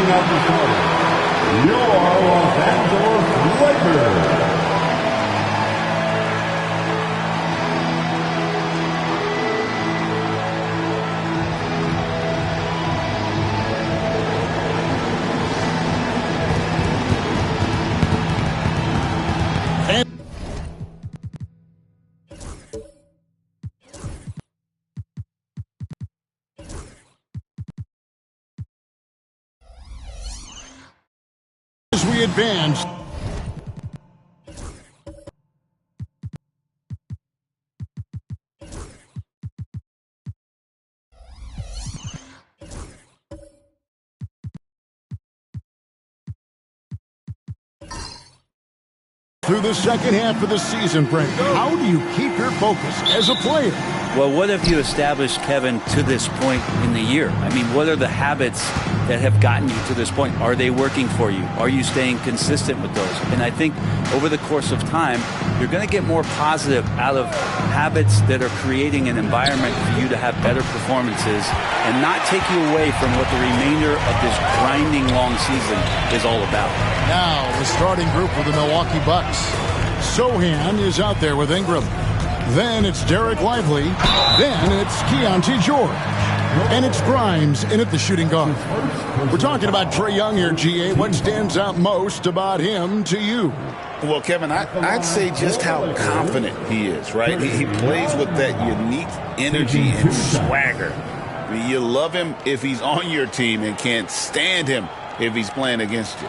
Bringing out the starters, your Los Angeles Lakers. As we advance, through the second half of the season, Frank, how do you keep your focus as a player? Well, what have you established, Kevin, to this point in the year? I mean, what are the habits that have gotten you to this point? Are they working for you? Are you staying consistent with those? And I think over the course of time, you're going to get more positive out of habits that are creating an environment for you to have better performances and not take you away from what the remainder of this grinding long season is all about. Now, the starting group for the Milwaukee Bucks. Sohan is out there with Ingram. Then it's Derek Lively. Then it's Keontae George. And it's Grimes in at the shooting guard. We're talking about Trae Young here, GA. What stands out most about him to you? Well, Kevin, I'd say just how confident he is, right? He plays with that unique energy and swagger. I mean, you love him if he's on your team and can't stand him if he's playing against you.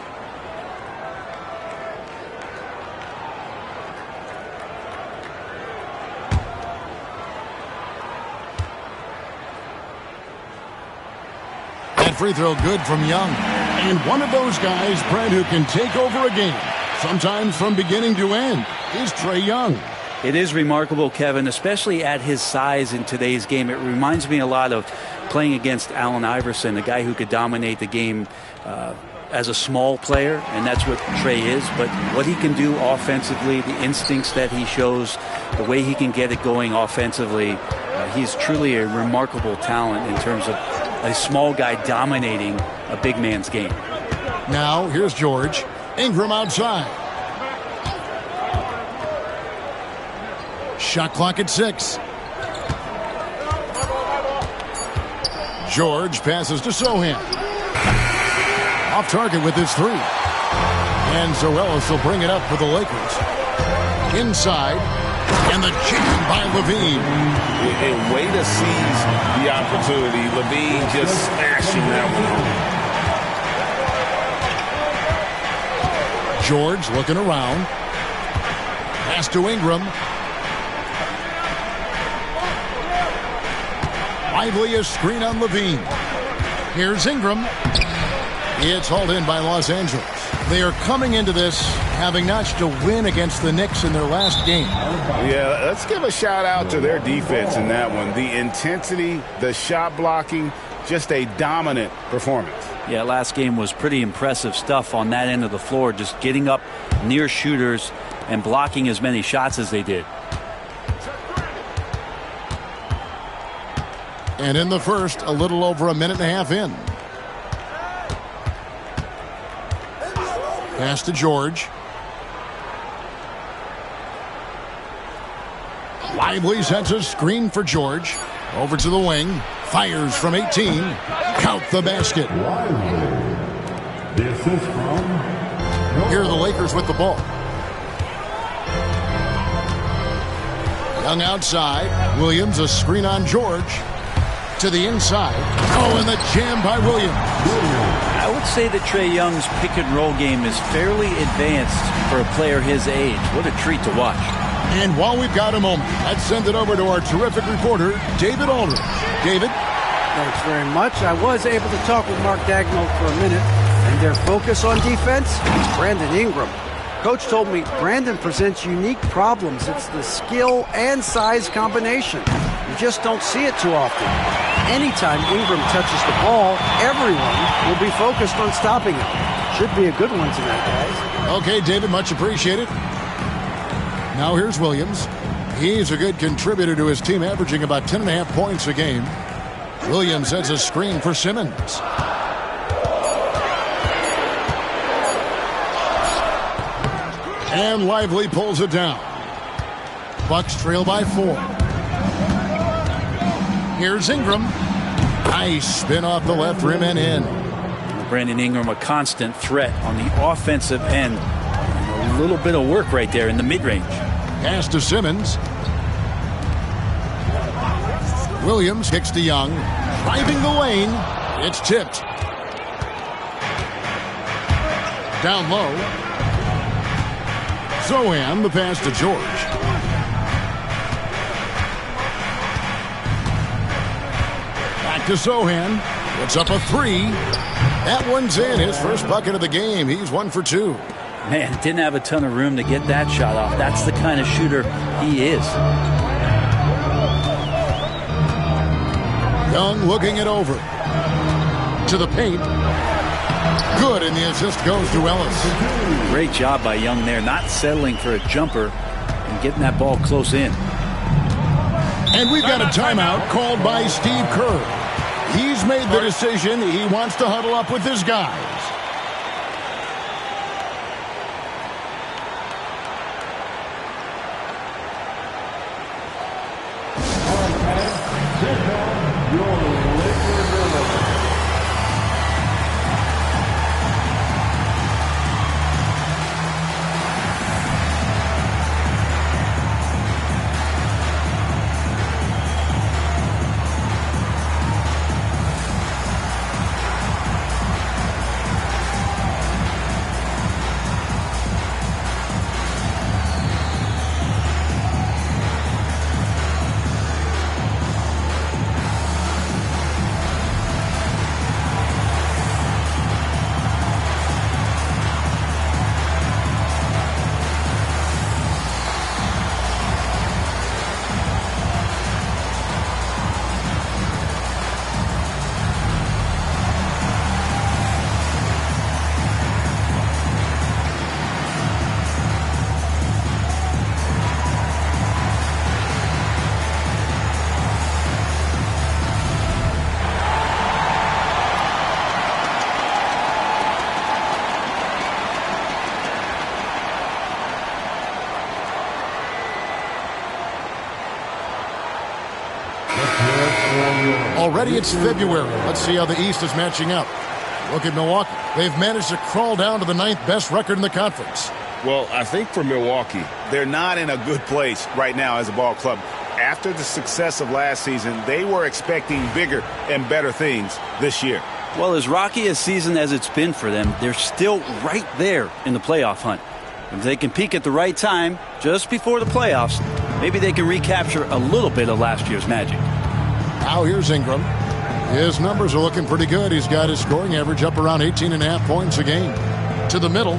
Free throw good from Young. And one of those guys, Brent, who can take over a game, sometimes from beginning to end, is Trae Young. It is remarkable, Kevin, especially at his size in today's game. It reminds me a lot of playing against Allen Iverson, a guy who could dominate the game as a small player, and that's what Trae is. But what he can do offensively, the instincts that he shows, the way he can get it going offensively, he's truly a remarkable talent in terms of a small guy dominating a big man's game. Now, here's George. Ingram outside. Shot clock at 6. George passes to Sohan. Off target with his 3. And Zoelis will bring it up for the Lakers. Inside. And the jam by Levine. A way to seize the opportunity. Levine just smashing that one. George looking around. Pass to Ingram. Lively a screen on Levine. Here's Ingram. It's hauled in by Los Angeles. They are coming into this having notched a win against the Knicks in their last game. Yeah, let's give a shout out to their defense in that one. The intensity, the shot blocking, just a dominant performance. Yeah, last game was pretty impressive stuff on that end of the floor, just getting up near shooters and blocking as many shots as they did. And in the first, a little over a minute and a half in. Pass to George. Lively sets a screen for George. Over to the wing. Fires from 18. Count the basket. The assist from... Here are the Lakers with the ball. Young outside. Williams a screen on George. To the inside. Oh, and the jam by Williams. I would say that Trae Young's pick and roll game is fairly advanced for a player his age. What a treat to watch. And while we've got a moment, let's send it over to our terrific reporter, David Aldridge. David? Thanks very much. I was able to talk with Mark Dagnall for a minute, and their focus on defense is Brandon Ingram. Coach told me Brandon presents unique problems. It's the skill and size combination. You just don't see it too often. Anytime Ingram touches the ball, everyone will be focused on stopping him. Should be a good one tonight, guys. Okay, David, much appreciated. Now here's Williams. He's a good contributor to his team, averaging about 10.5 points a game. Williams sets a screen for Simmons. And Lively pulls it down. Bucks trail by 4. Here's Ingram. Nice spin off the left rim and in. Brandon Ingram, a constant threat on the offensive end. A little bit of work right there in the mid-range. Pass to Simmons. Williams kicks to Young. Driving the lane. It's tipped. Down low. Zohan, the pass to George. Back to Zohan. Puts up a 3. That one's in. His first bucket of the game. He's 1 for 2. Man, didn't have a ton of room to get that shot off. That's the kind of shooter he is. Young looking it over. To the paint. Good, and the assist goes to Ellis. Great job by Young there, not settling for a jumper and getting that ball close in. And we've got a timeout called by Steve Kerr. He's made the decision. He wants to huddle up with his guys. Already it's February. Let's see how the East is matching up. Look at Milwaukee. They've managed to crawl down to the 9th best record in the conference. Well, I think for Milwaukee, they're not in a good place right now as a ball club. After the success of last season, they were expecting bigger and better things this year. Well, as rocky a season as it's been for them, they're still right there in the playoff hunt. If they can peak at the right time, just before the playoffs, maybe they can recapture a little bit of last year's magic. Now here's Ingram. His numbers are looking pretty good. He's got his scoring average up around 18.5 points a game. To the middle.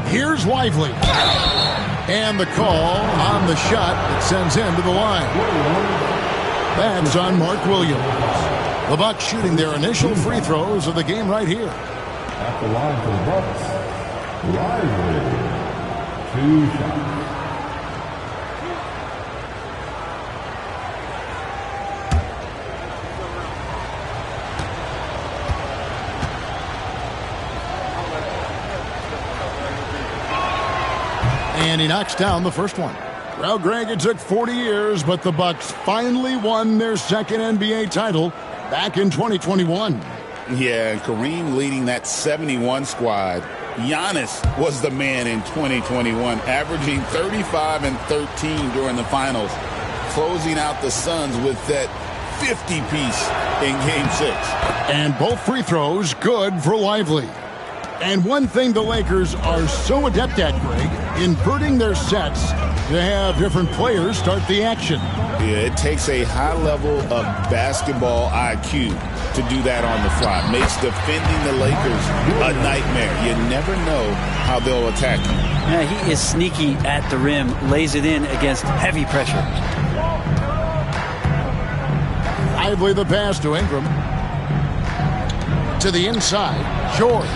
Here's Lively. And the call on the shot that sends him to the line. That's on Mark Williams. The Bucks shooting their initial free throws of the game right here. At the line for the Bucks, Lively. 2 shots. And he knocks down the first one. Well, Greg, it took 40 years, but the Bucks finally won their second NBA title back in 2021. Yeah, and Kareem leading that 71 squad. Giannis was the man in 2021, averaging 35 and 13 during the finals, closing out the Suns with that 50-piece in Game 6. And both free throws good for Lively. And one thing the Lakers are so adept at, Greg, inverting their sets to have different players start the action. Yeah, it takes a high level of basketball IQ to do that on the fly. Makes defending the Lakers a nightmare. You never know how they'll attack you. Yeah, he is sneaky at the rim, lays it in against heavy pressure. Lively the pass to Ingram. To the inside, George.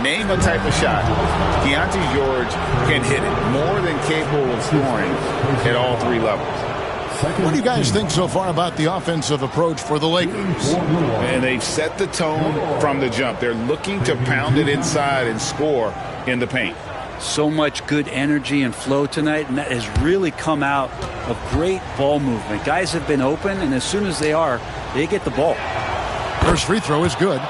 Name a type of shot Keontae George can hit it. More than capable of scoring at all 3 levels. What do you guys think so far about the offensive approach for the Lakers? And they've set the tone from the jump. They're looking to pound it inside and score in the paint. So much good energy and flow tonight, and that has really come out of great ball movement. Guys have been open, and as soon as they are, they get the ball. First free throw is good.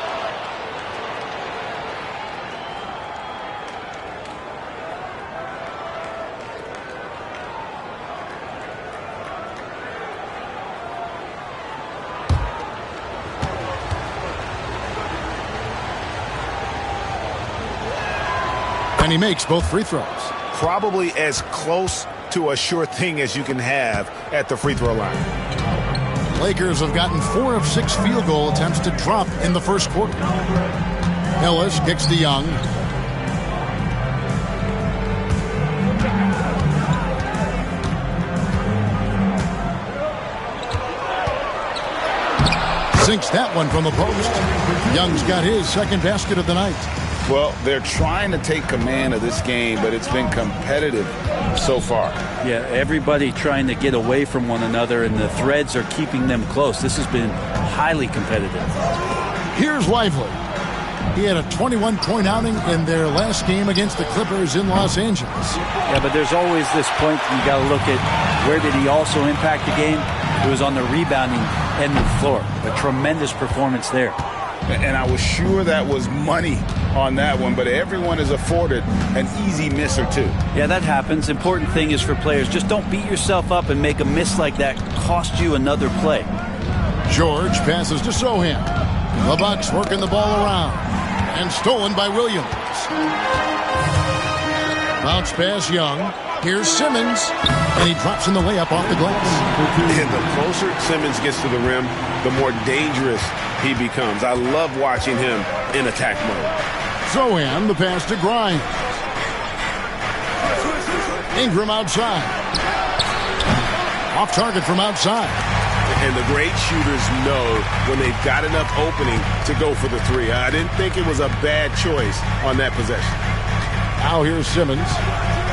And he makes both free throws. Probably as close to a sure thing as you can have at the free throw line. Lakers have gotten 4 of 6 field goal attempts to drop in the first quarter. Ellis kicks to Young. Sinks that one from the post. Young's got his second basket of the night. Well, they're trying to take command of this game, but it's been competitive so far. Yeah, everybody trying to get away from one another, and the threads are keeping them close. This has been highly competitive. Here's Lively. He had a 21-point outing in their last game against the Clippers in Los Angeles. Yeah, but there's always this point you got to look at where did he also impact the game. It was on the rebounding end of the floor. A tremendous performance there. And I was sure that was money on that one, but everyone is afforded an easy miss or two. Yeah, that happens. Important thing is for players, just don't beat yourself up and make a miss like that cost you another play. George passes to Sohan. The Bucks working the ball around. And stolen by Williams. Bounce pass Young. Here's Simmons. And he drops in the layup off the glass. And the closer Simmons gets to the rim, the more dangerous he becomes. I love watching him in attack mode. Sohan, the pass to Grimes. Ingram outside. Off target from outside. And the great shooters know when they've got enough opening to go for the three. I didn't think it was a bad choice on that possession. Now here's Simmons.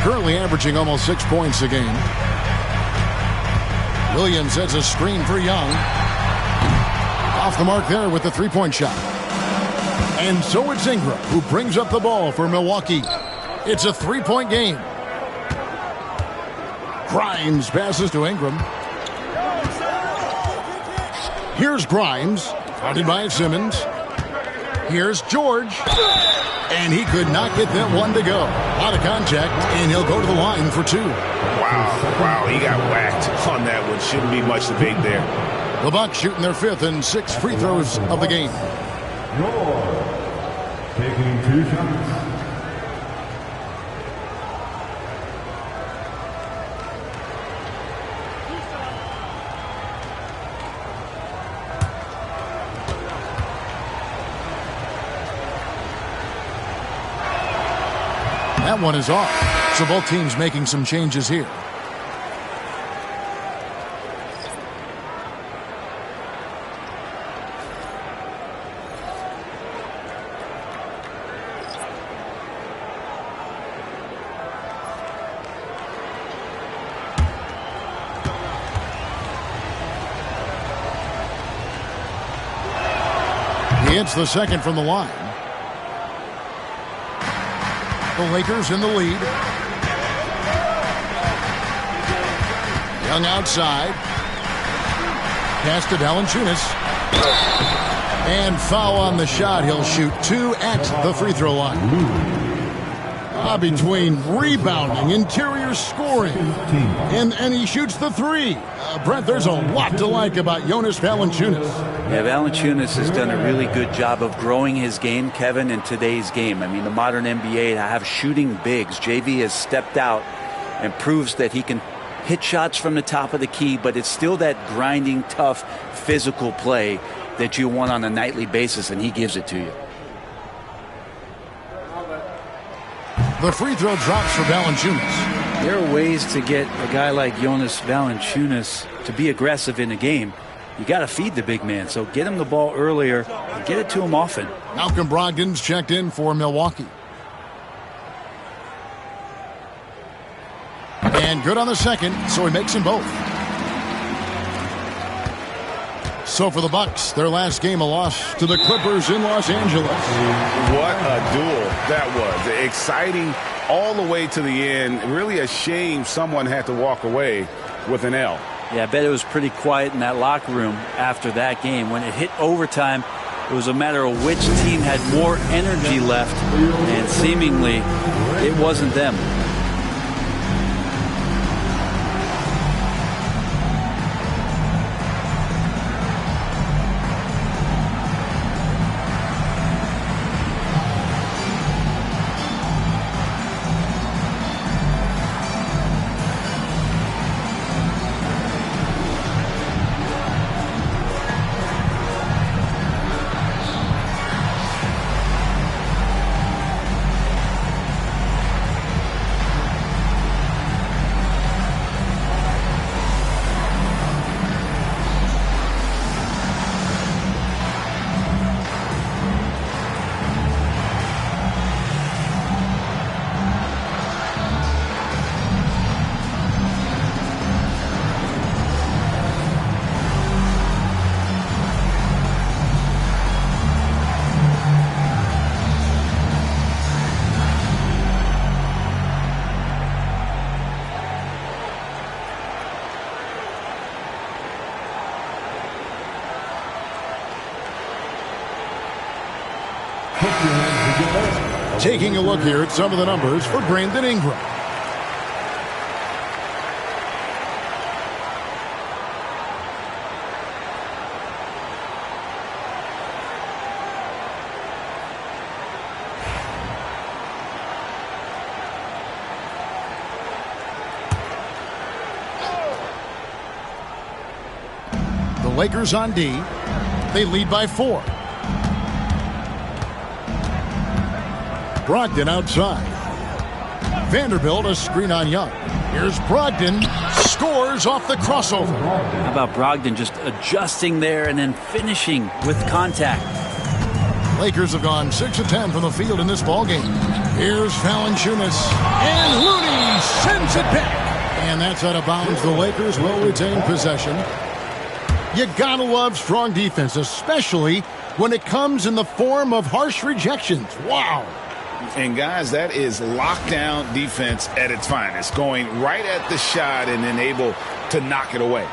Currently averaging almost 6 points a game. Williams sets a screen for Young. Off the mark there with the three-point shot. And so it's Ingram who brings up the ball for Milwaukee. It's a three-point game. Grimes passes to Ingram. Here's Grimes, guarded by Simmons. Here's George. And he could not get that one to go. Out of contact, and he'll go to the line for 2. Wow, he got whacked on that one. Shouldn't be much debate there. The Bucks shooting their 5th and 6th free throws of the game. George taking 2 shots. That one is off. So both teams making some changes here. He hits the second from the line. The Lakers in the lead. Young outside. Pass to Valanciunas. And foul on the shot. He'll shoot 2 at the free throw line. Between rebounding, interior scoring, and he shoots the 3. Brent, there's a lot to like about Jonas Valanciunas. Yeah, Valanciunas has done a really good job of growing his game, Kevin, in today's game. I mean, the modern NBA have shooting bigs. JV has stepped out and proves that he can hit shots from the top of the key, but it's still that grinding, tough, physical play that you want on a nightly basis, and he gives it to you. The free throw drops for Valanciunas. There are ways to get a guy like Jonas Valanciunas to be aggressive in a game. You got to feed the big man, so get him the ball earlier and get it to him often. Malcolm Brogdon's checked in for Milwaukee. And good on the second, so he makes them both. So for the Bucks, their last game, a loss to the Clippers in Los Angeles. What a duel that was. Exciting all the way to the end. Really a shame someone had to walk away with an L. Yeah, I bet it was pretty quiet in that locker room after that game. When it hit overtime, it was a matter of which team had more energy left, and seemingly it wasn't them. Taking a look here at some of the numbers for Brandon Ingram. The Lakers on D. They lead by 4. Brogdon outside. Vanderbilt a screen on Young. Here's Brogdon. Scores off the crossover. How about Brogdon just adjusting there and then finishing with contact? Lakers have gone 6 of 10 from the field in this ballgame. Here's Valanciunas. And Looney sends it back. And that's out of bounds. The Lakers will retain possession. You gotta love strong defense, especially when it comes in the form of harsh rejections. Wow. And guys, that is lockdown defense at its finest. Going right at the shot and then able to knock it away.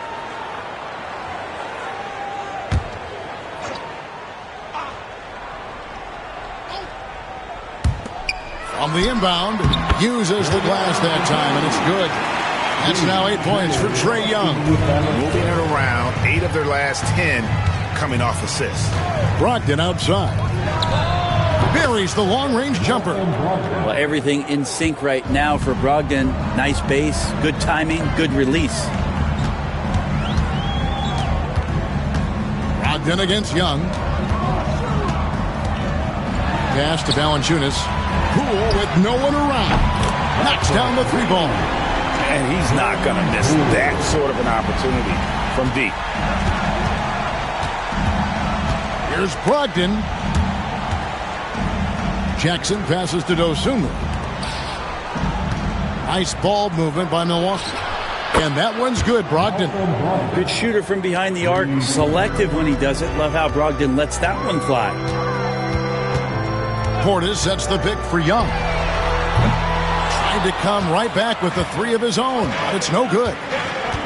On the inbound, uses the glass that time, and it's good. That's now 8 points for Trae Young. Moving it around, 8 of their last 10 coming off assists. Brogdon outside. Buries the long-range jumper. Well, everything in sync right now for Brogdon. Nice base, good timing, good release. Brogdon against Young. Pass to Valanciunas. Poole with no one around. Knocks down the 3-ball. And he's not going to miss that sort of an opportunity from deep. Here's Brogdon. Jackson passes to Dosunmu. Nice ball movement by Milwaukee. And that one's good, Brogdon. Good shooter from behind the arc. Selective when he does it. Love how Brogdon lets that one fly. Portis sets the pick for Young. Trying to come right back with the 3 of his own, but it's no good.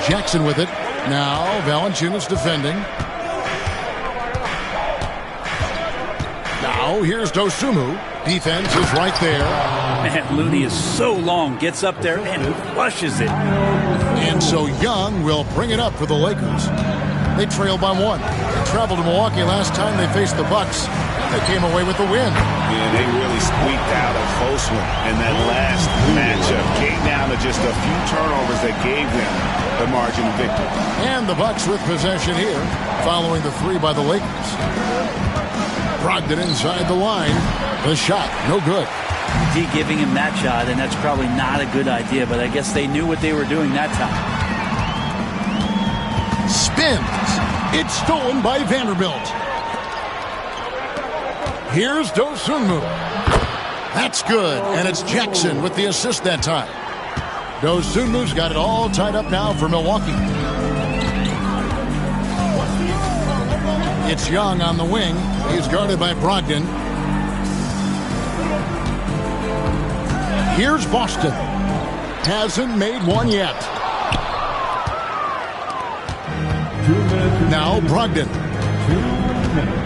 Jackson with it. Now Valanciunas defending. Now here's Dosunmu. Defense is right there. Man, Looney is so long. Gets up there and flushes it. And so Young will bring it up for the Lakers. They trail by 1. They traveled to Milwaukee last time they faced the Bucks. They came away with the win. Yeah, they really squeaked out a close one. And that last matchup came down to just a few turnovers that gave them the margin of victory. And the Bucks with possession here, following the 3 by the Lakers. Brogdon inside the line. The shot, no good. D giving him that shot, and that's probably not a good idea, but I guess they knew what they were doing that time. Spins. It's stolen by Vanderbilt. Here's Dosunmu. That's good, and it's Jackson with the assist that time. Dosunmu's got it all tied up now for Milwaukee. It's Young on the wing. He's guarded by Brogdon. Here's Boston. Hasn't made one yet. 2 minutes. Now Brogdon. 2 minutes.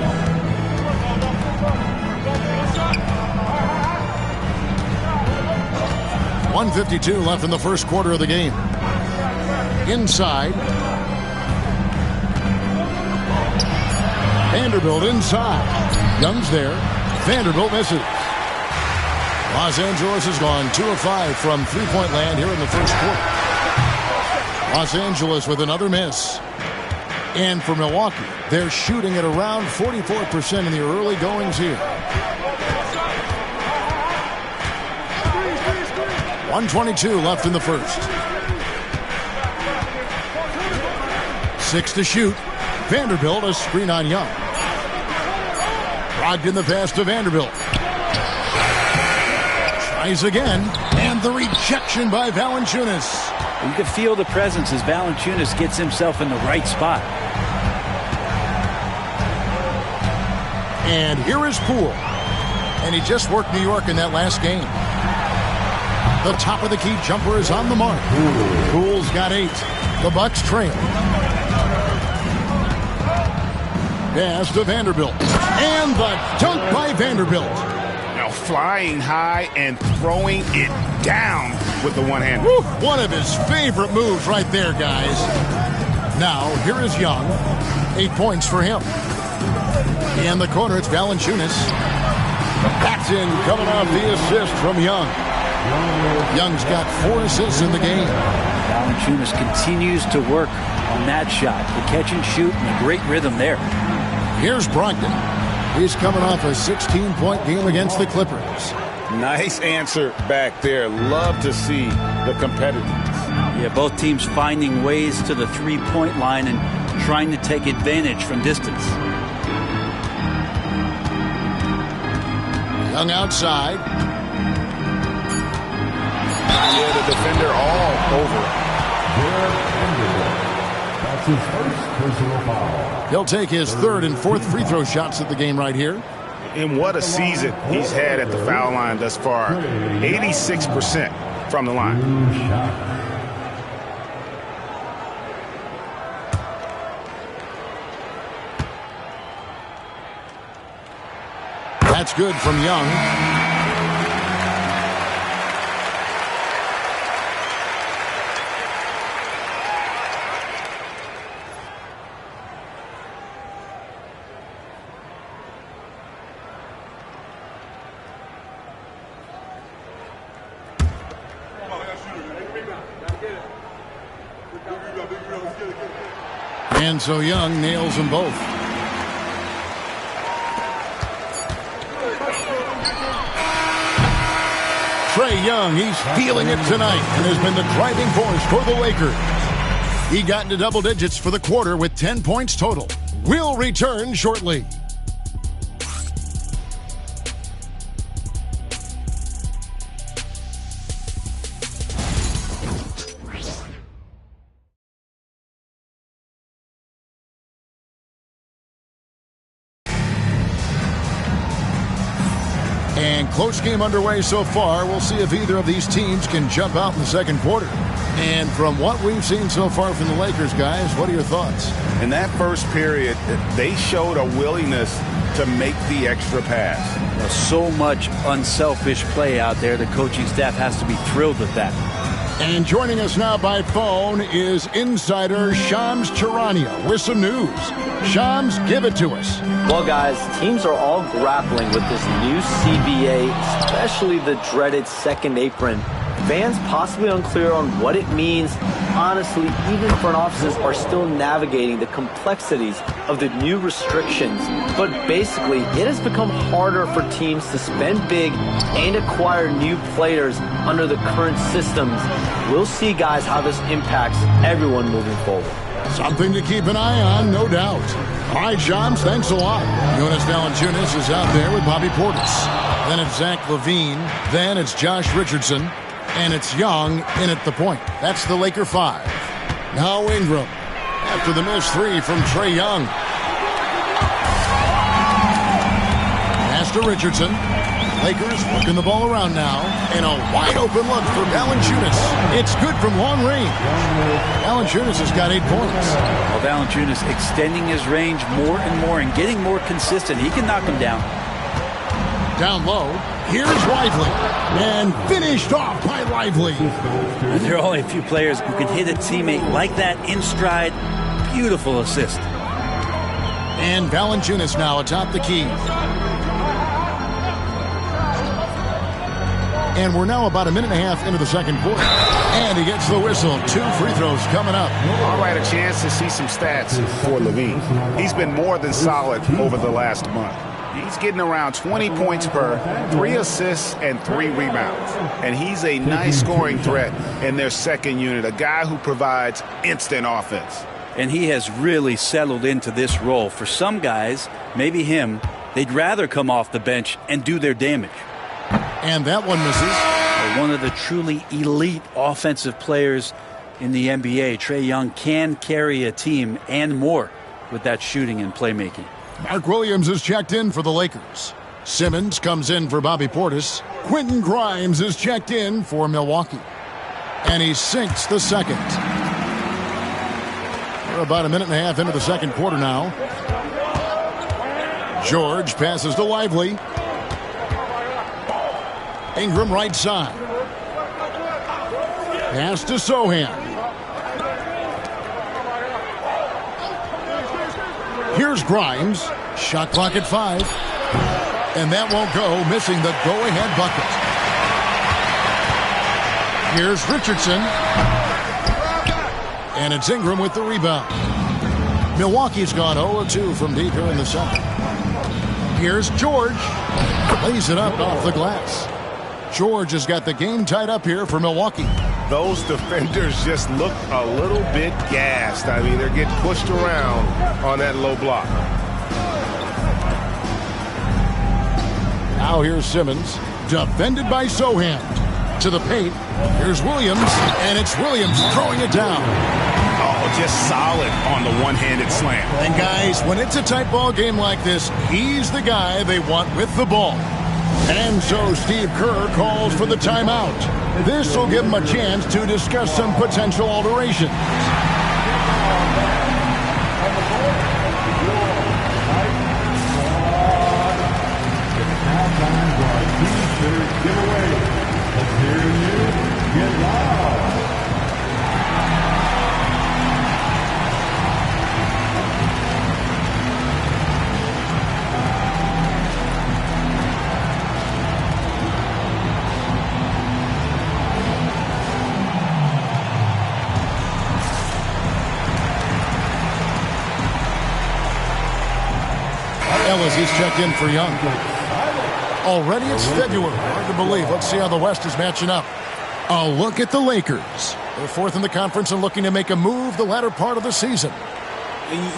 .152 left in the first quarter of the game. Inside. Vanderbilt inside. Young's there. Vanderbilt misses. Los Angeles has gone 2 of 5 from three-point land here in the first quarter. Los Angeles with another miss. And for Milwaukee, they're shooting at around 44% in the early goings here. 1:22 left in the first. 6 to shoot. Vanderbilt a screen on Young. Brogdon the pass to Vanderbilt. Tries again, and the rejection by Valanciunas. You can feel the presence as Valanciunas gets himself in the right spot. And here is Poole. And he just worked New York in that last game. The top of the key jumper is on the mark. Poole's got 8. The Bucks trail. Pass to Vanderbilt. And the dunk by Vanderbilt. Now flying high and throwing it down with the one hand. One of his favorite moves right there, guys. Now, here is Young. 8 points for him. In the corner, it's Valanciunas. That's in, coming off the assist from Young. Young's got 4 assists in the game. Valanciunas continues to work on that shot. The catch and shoot and a great rhythm there. Here's Brogdon. He's coming off a 16-point game against the Clippers. Nice answer back there. Love to see the competitiveness. Yeah, both teams finding ways to the three-point line and trying to take advantage from distance. Young outside. Yeah, the defender all over. That's his first personal foul. He'll take his 3rd and 4th free throw shots at the game right here. And what a season he's had at the foul line thus far. 86% from the line. That's good from Young. And so Young nails them both. Trae Young, he's feeling it tonight and has been the driving force for the Lakers. He got into double digits for the quarter with 10 points total. We'll return shortly. And close game underway so far. We'll see if either of these teams can jump out in the second quarter. And from what we've seen so far from the Lakers, guys, what are your thoughts? In that first period, they showed a willingness to make the extra pass. So much unselfish play out there. The coaching staff has to be thrilled with that. And joining us now by phone is insider Shams Charania with some news. Shams, give it to us. Well, guys, teams are all grappling with this new CBA, especially the dreaded second apron. Fans possibly unclear on what it means. Honestly, even front offices are still navigating the complexities of the new restrictions. But basically, it has become harder for teams to spend big and acquire new players under the current systems. We'll see, guys, how this impacts everyone moving forward. Something to keep an eye on, no doubt. All right, Shams, thanks a lot. Jonas Valanciunas is out there with Bobby Portis. Then it's Zach LaVine. Then it's Josh Richardson. And it's Young in at the point. That's the Laker 5. Now Ingram after the missed 3 from Trae Young. Pass to Richardson. Lakers working the ball around now. And a wide open look for Valanciunas. It's good from long range. Valanciunas has got 8 points. Well, Valanciunas extending his range more and more and getting more consistent. He can knock him down. Down low. Here's Lively. And finished off by Lively. And there are only a few players who can hit a teammate like that in stride. Beautiful assist. And Valanciunas now atop the key. And we're now about a minute and a half into the second quarter. And he gets the whistle. 2 free throws coming up. All right, a chance to see some stats for Levine. He's been more than solid over the last month. He's getting around 20 points per, 3 assists, and 3 rebounds. And he's a nice scoring threat in their second unit, a guy who provides instant offense. And he has really settled into this role. For some guys, maybe him, they'd rather come off the bench and do their damage. And that one misses. One of the truly elite offensive players in the NBA, Trae Young, can carry a team and more with that shooting and playmaking. Mark Williams is checked in for the Lakers. Simmons comes in for Bobby Portis. Quentin Grimes is checked in for Milwaukee. And he sinks the second. We're about a minute and a half into the second quarter now. George passes to Lively. Ingram right side. Pass to Sohan. Here's Grimes. Shot clock at 5. And that won't go, missing the go-ahead bucket. Here's Richardson. And it's Ingram with the rebound. Milwaukee's gone 0-2 from deep here in the second. Here's George. Lays it up off the glass. George has got the game tied up here for Milwaukee. Those defenders just look a little bit gassed. I mean, they're getting pushed around on that low block. Now here's Simmons. Defended by Sohan. To the paint. Here's Williams. And it's Williams throwing it down. Oh, just solid on the one-handed slam. And guys, when it's a tight ball game like this, he's the guy they want with the ball. And so Steve Kerr calls for the timeout. This will give him a chance to discuss some potential alterations. Ellis, he's checked in for Young. Already it's February. Hard to believe. Let's see how the West is matching up. A look at the Lakers. They're 4th in the conference and looking to make a move the latter part of the season.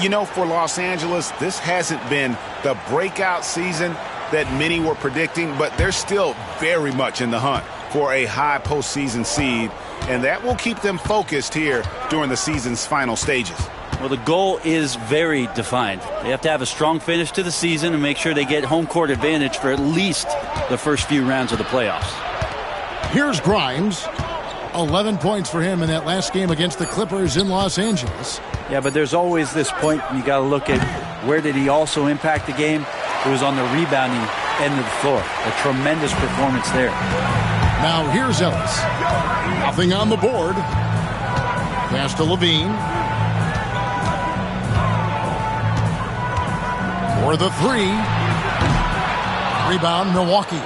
You know, for Los Angeles, this hasn't been the breakout season that many were predicting, but they're still very much in the hunt for a high postseason seed, and that will keep them focused here during the season's final stages. Well, the goal is very defined. They have to have a strong finish to the season and make sure they get home court advantage for at least the first few rounds of the playoffs. Here's Grimes. 11 points for him in that last game against the Clippers in Los Angeles. Yeah, but there's always this point you got to look at where did he also impact the game. It was on the rebounding end of the floor. A tremendous performance there. Now here's Ellis. Nothing on the board. Pass to Levine. For the 3. Rebound, Milwaukee.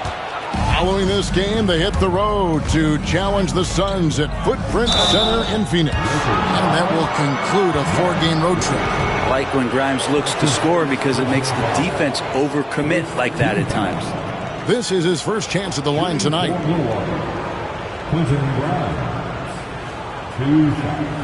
Following this game, they hit the road to challenge the Suns at Footprint Center in Phoenix. And that will conclude a 4-game road trip. I like when Grimes looks to score because it makes the defense overcommit like that at times. This is his first chance at the line tonight. Quentin Grimes. 2 shots.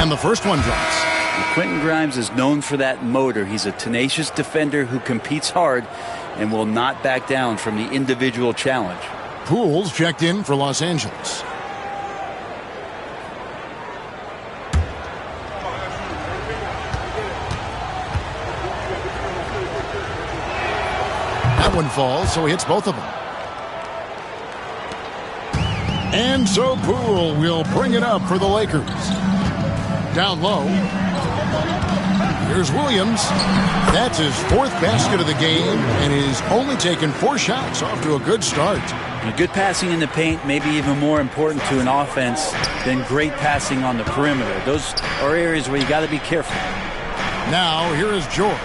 And the first one drops. Quentin Grimes is known for that motor. He's a tenacious defender who competes hard and will not back down from the individual challenge. Poole's checked in for Los Angeles. That one falls, so he hits both of them. And so Poole will bring it up for the Lakers. Down low. Here's Williams. That's his 4th basket of the game, and he's only taken 4 shots. Off to a good start. And good passing in the paint may be even more important to an offense than great passing on the perimeter. Those are areas where you got to be careful. Now here is George.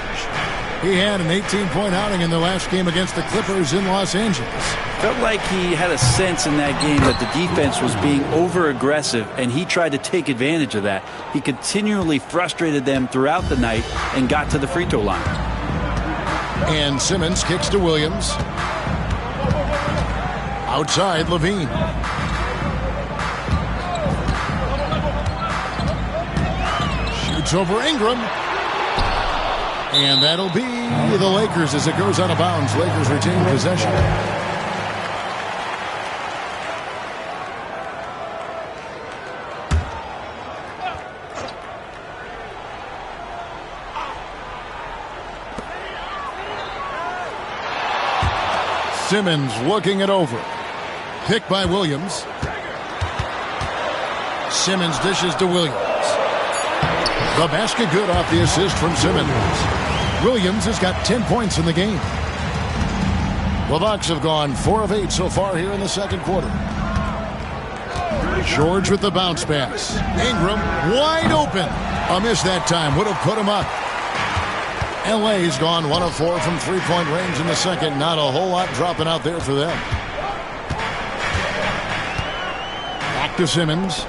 He had an 18-point outing in their last game against the Clippers in Los Angeles. Felt like he had a sense in that game that the defense was being over-aggressive, and he tried to take advantage of that. He continually frustrated them throughout the night and got to the free throw line. And Simmons kicks to Williams. Outside, Levine. Shoots over Ingram. And that'll be the Lakers as it goes out of bounds. Lakers retain possession. Simmons looking it over. Picked by Williams. Simmons dishes to Williams. The basket good off the assist from Simmons. Williams has got 10 points in the game. The Bucks have gone 4 of 8 so far here in the second quarter. George with the bounce pass. Ingram wide open. A miss that time. Would have put him up. LA's gone 1 of 4 from 3-point range in the second. Not a whole lot dropping out there for them. Back to Simmons.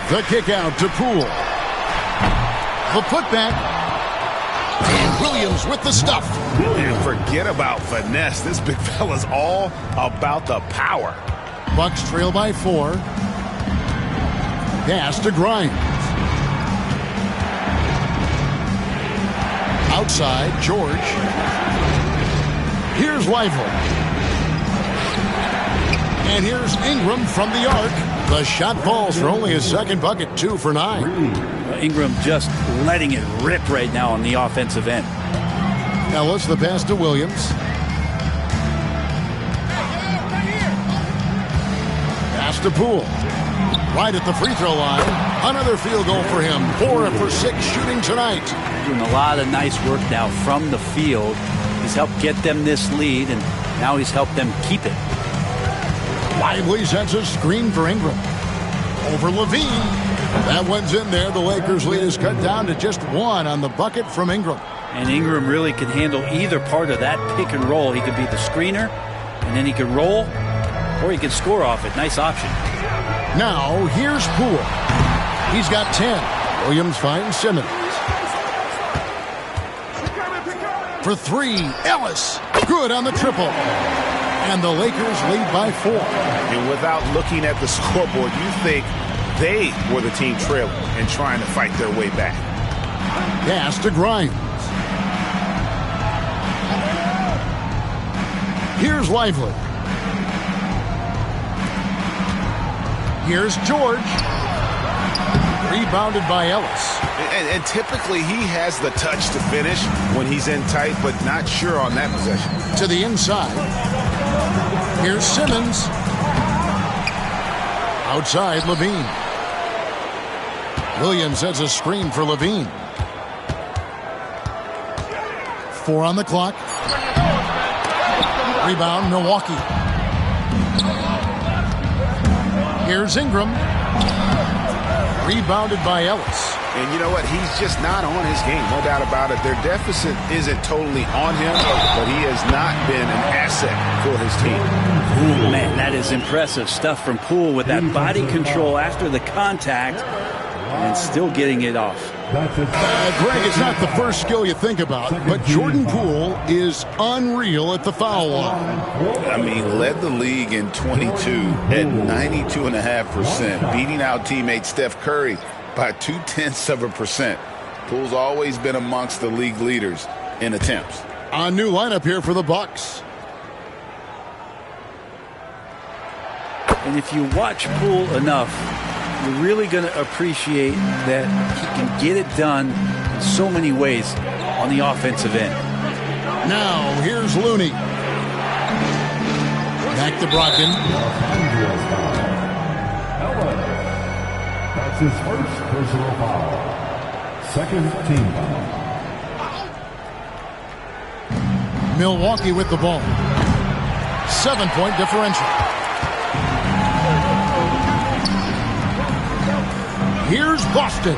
The kick out to Poole. The putback. And Williams with the stuff. And forget about finesse. This big fella's all about the power. Bucks trail by 4. Pass to Grimes. Outside, George. Here's Lively. And here's Ingram from the arc. The shot falls for only his second bucket, 2 for 9. Ingram just letting it rip right now on the offensive end. Ellis, the pass to Williams. Pass to Poole. Right at the free throw line. Another field goal for him. 4 for 6 shooting tonight. Doing a lot of nice work now from the field. He's helped get them this lead, and now he's helped them keep it. Lively sets a screen for Ingram. Over Levine. That one's in there. The Lakers' lead is cut down to just 1 on the bucket from Ingram. And Ingram really can handle either part of that pick and roll. He could be the screener, and then he could roll, or he could score off it. Nice option. Now, here's Poole. He's got 10. Williams finds Simmons. For 3, Ellis. Good on the triple. And the Lakers lead by 4. And without looking at the scoreboard, you think they were the team trailing and trying to fight their way back. Pass to Grimes. Here's Lively. Here's George. Rebounded by Ellis. And typically he has the touch to finish when he's in tight, but not sure on that possession. To the inside. Here's Simmons. Outside, Levine. Williams sets a screen for Levine. 4 on the clock. Rebound, Milwaukee. Here's Ingram. Rebounded by Ellis. And you know what? He's just not on his game. No doubt about it. Their deficit isn't totally on him, but he has not been an asset for his team. Ooh, man, that is impressive stuff from Poole with that body control after the contact and still getting it off. Greg, it's not the first skill you think about, but Jordan Poole is unreal at the foul line. I mean, led the league in 22 at 92.5%, beating out teammate Steph Curry by 0.2%. Poole's always been amongst the league leaders in attempts. A new lineup here for the Bucks. And if you watch Poole enough, you're really going to appreciate that he can get it done in so many ways on the offensive end. Now, here's Looney. Back to Brogdon. That's his first personal foul. Second team foul. Milwaukee with the ball. 7-point differential. Here's Boston.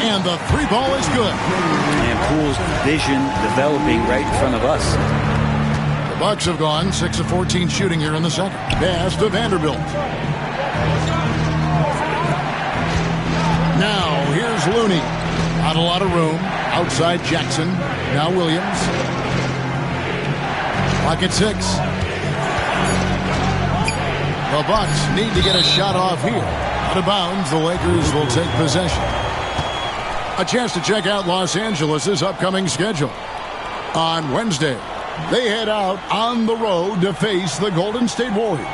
And the three ball is good. And Poole's vision developing right in front of us. The Bucks have gone 6 of 14 shooting here in the second. Pass to Vanderbilt. Now here's Looney. Not a lot of room. Outside Jackson. Now Williams. Clock at 6. The Bucks need to get a shot off here. Out of bounds, the Lakers will take possession. A chance to check out Los Angeles' upcoming schedule. On Wednesday, they head out on the road to face the Golden State Warriors.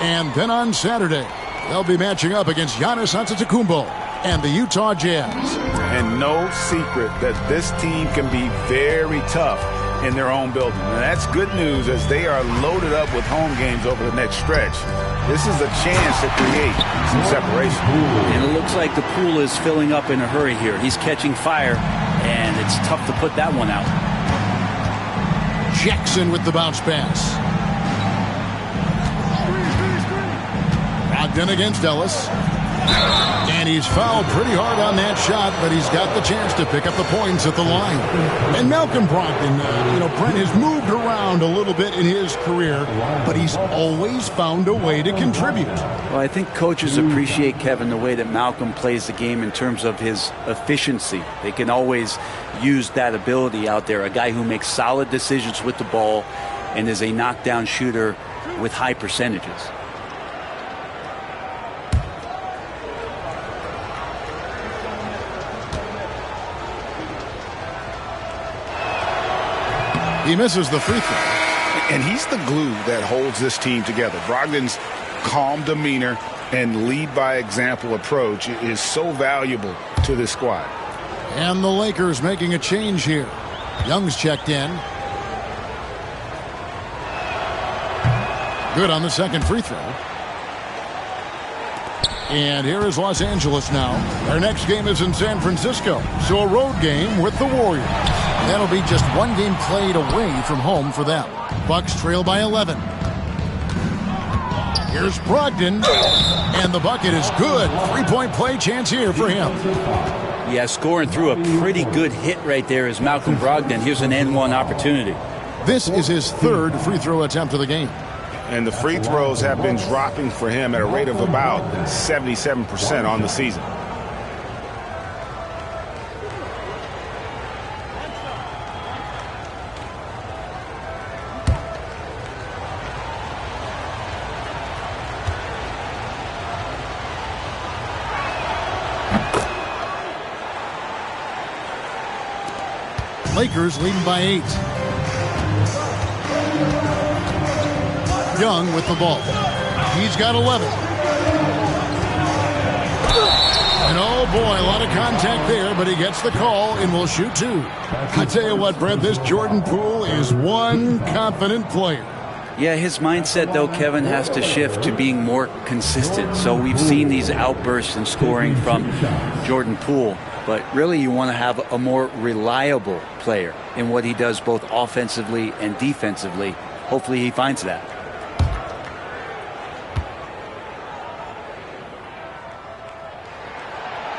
And then on Saturday, they'll be matching up against Giannis Antetokounmpo and the Utah Jazz. And no secret that this team can be very tough in their own building. And that's good news as they are loaded up with home games over the next stretch. This is a chance to create some separation. And it looks like the Poole is filling up in a hurry here. He's catching fire, and it's tough to put that one out. Jackson with the bounce pass. Brogdon against Ellis. And he's fouled pretty hard on that shot, but he's got the chance to pick up the points at the line. And Malcolm Brogdon, Brent has moved around a little bit in his career, but he's always found a way to contribute. Well, I think coaches appreciate, Kevin, the way that Malcolm plays the game in terms of his efficiency. They can always use that ability out there, a guy who makes solid decisions with the ball and is a knockdown shooter with high percentages. He misses the free throw. And he's the glue that holds this team together. Brogdon's calm demeanor and lead by example approach is so valuable to this squad. And the Lakers making a change here. Young's checked in. Good on the second free throw. And here is Los Angeles now. Their next game is in San Francisco, so a road game with the Warriors. That'll be just one game played away from home for them. Bucks trail by 11. Here's Brogdon, and the bucket is good. Three-point play chance here for him. Yeah, scoring through a pretty good hit right there is Malcolm Brogdon. Here's an N1 opportunity. This is his third free throw attempt of the game. And the free throws have been dropping for him at a rate of about 77% on the season. Lakers leading by 8. Young with the ball. He's got 11. And oh boy, a lot of contact there, but he gets the call and will shoot 2. I tell you what, Brett, this Jordan Poole is one confident player. Yeah, his mindset, though, Kevin, has to shift to being more consistent. So we've seen these outbursts in scoring from Jordan Poole. But really, you want to have a more reliable player in what he does both offensively and defensively. Hopefully he finds that.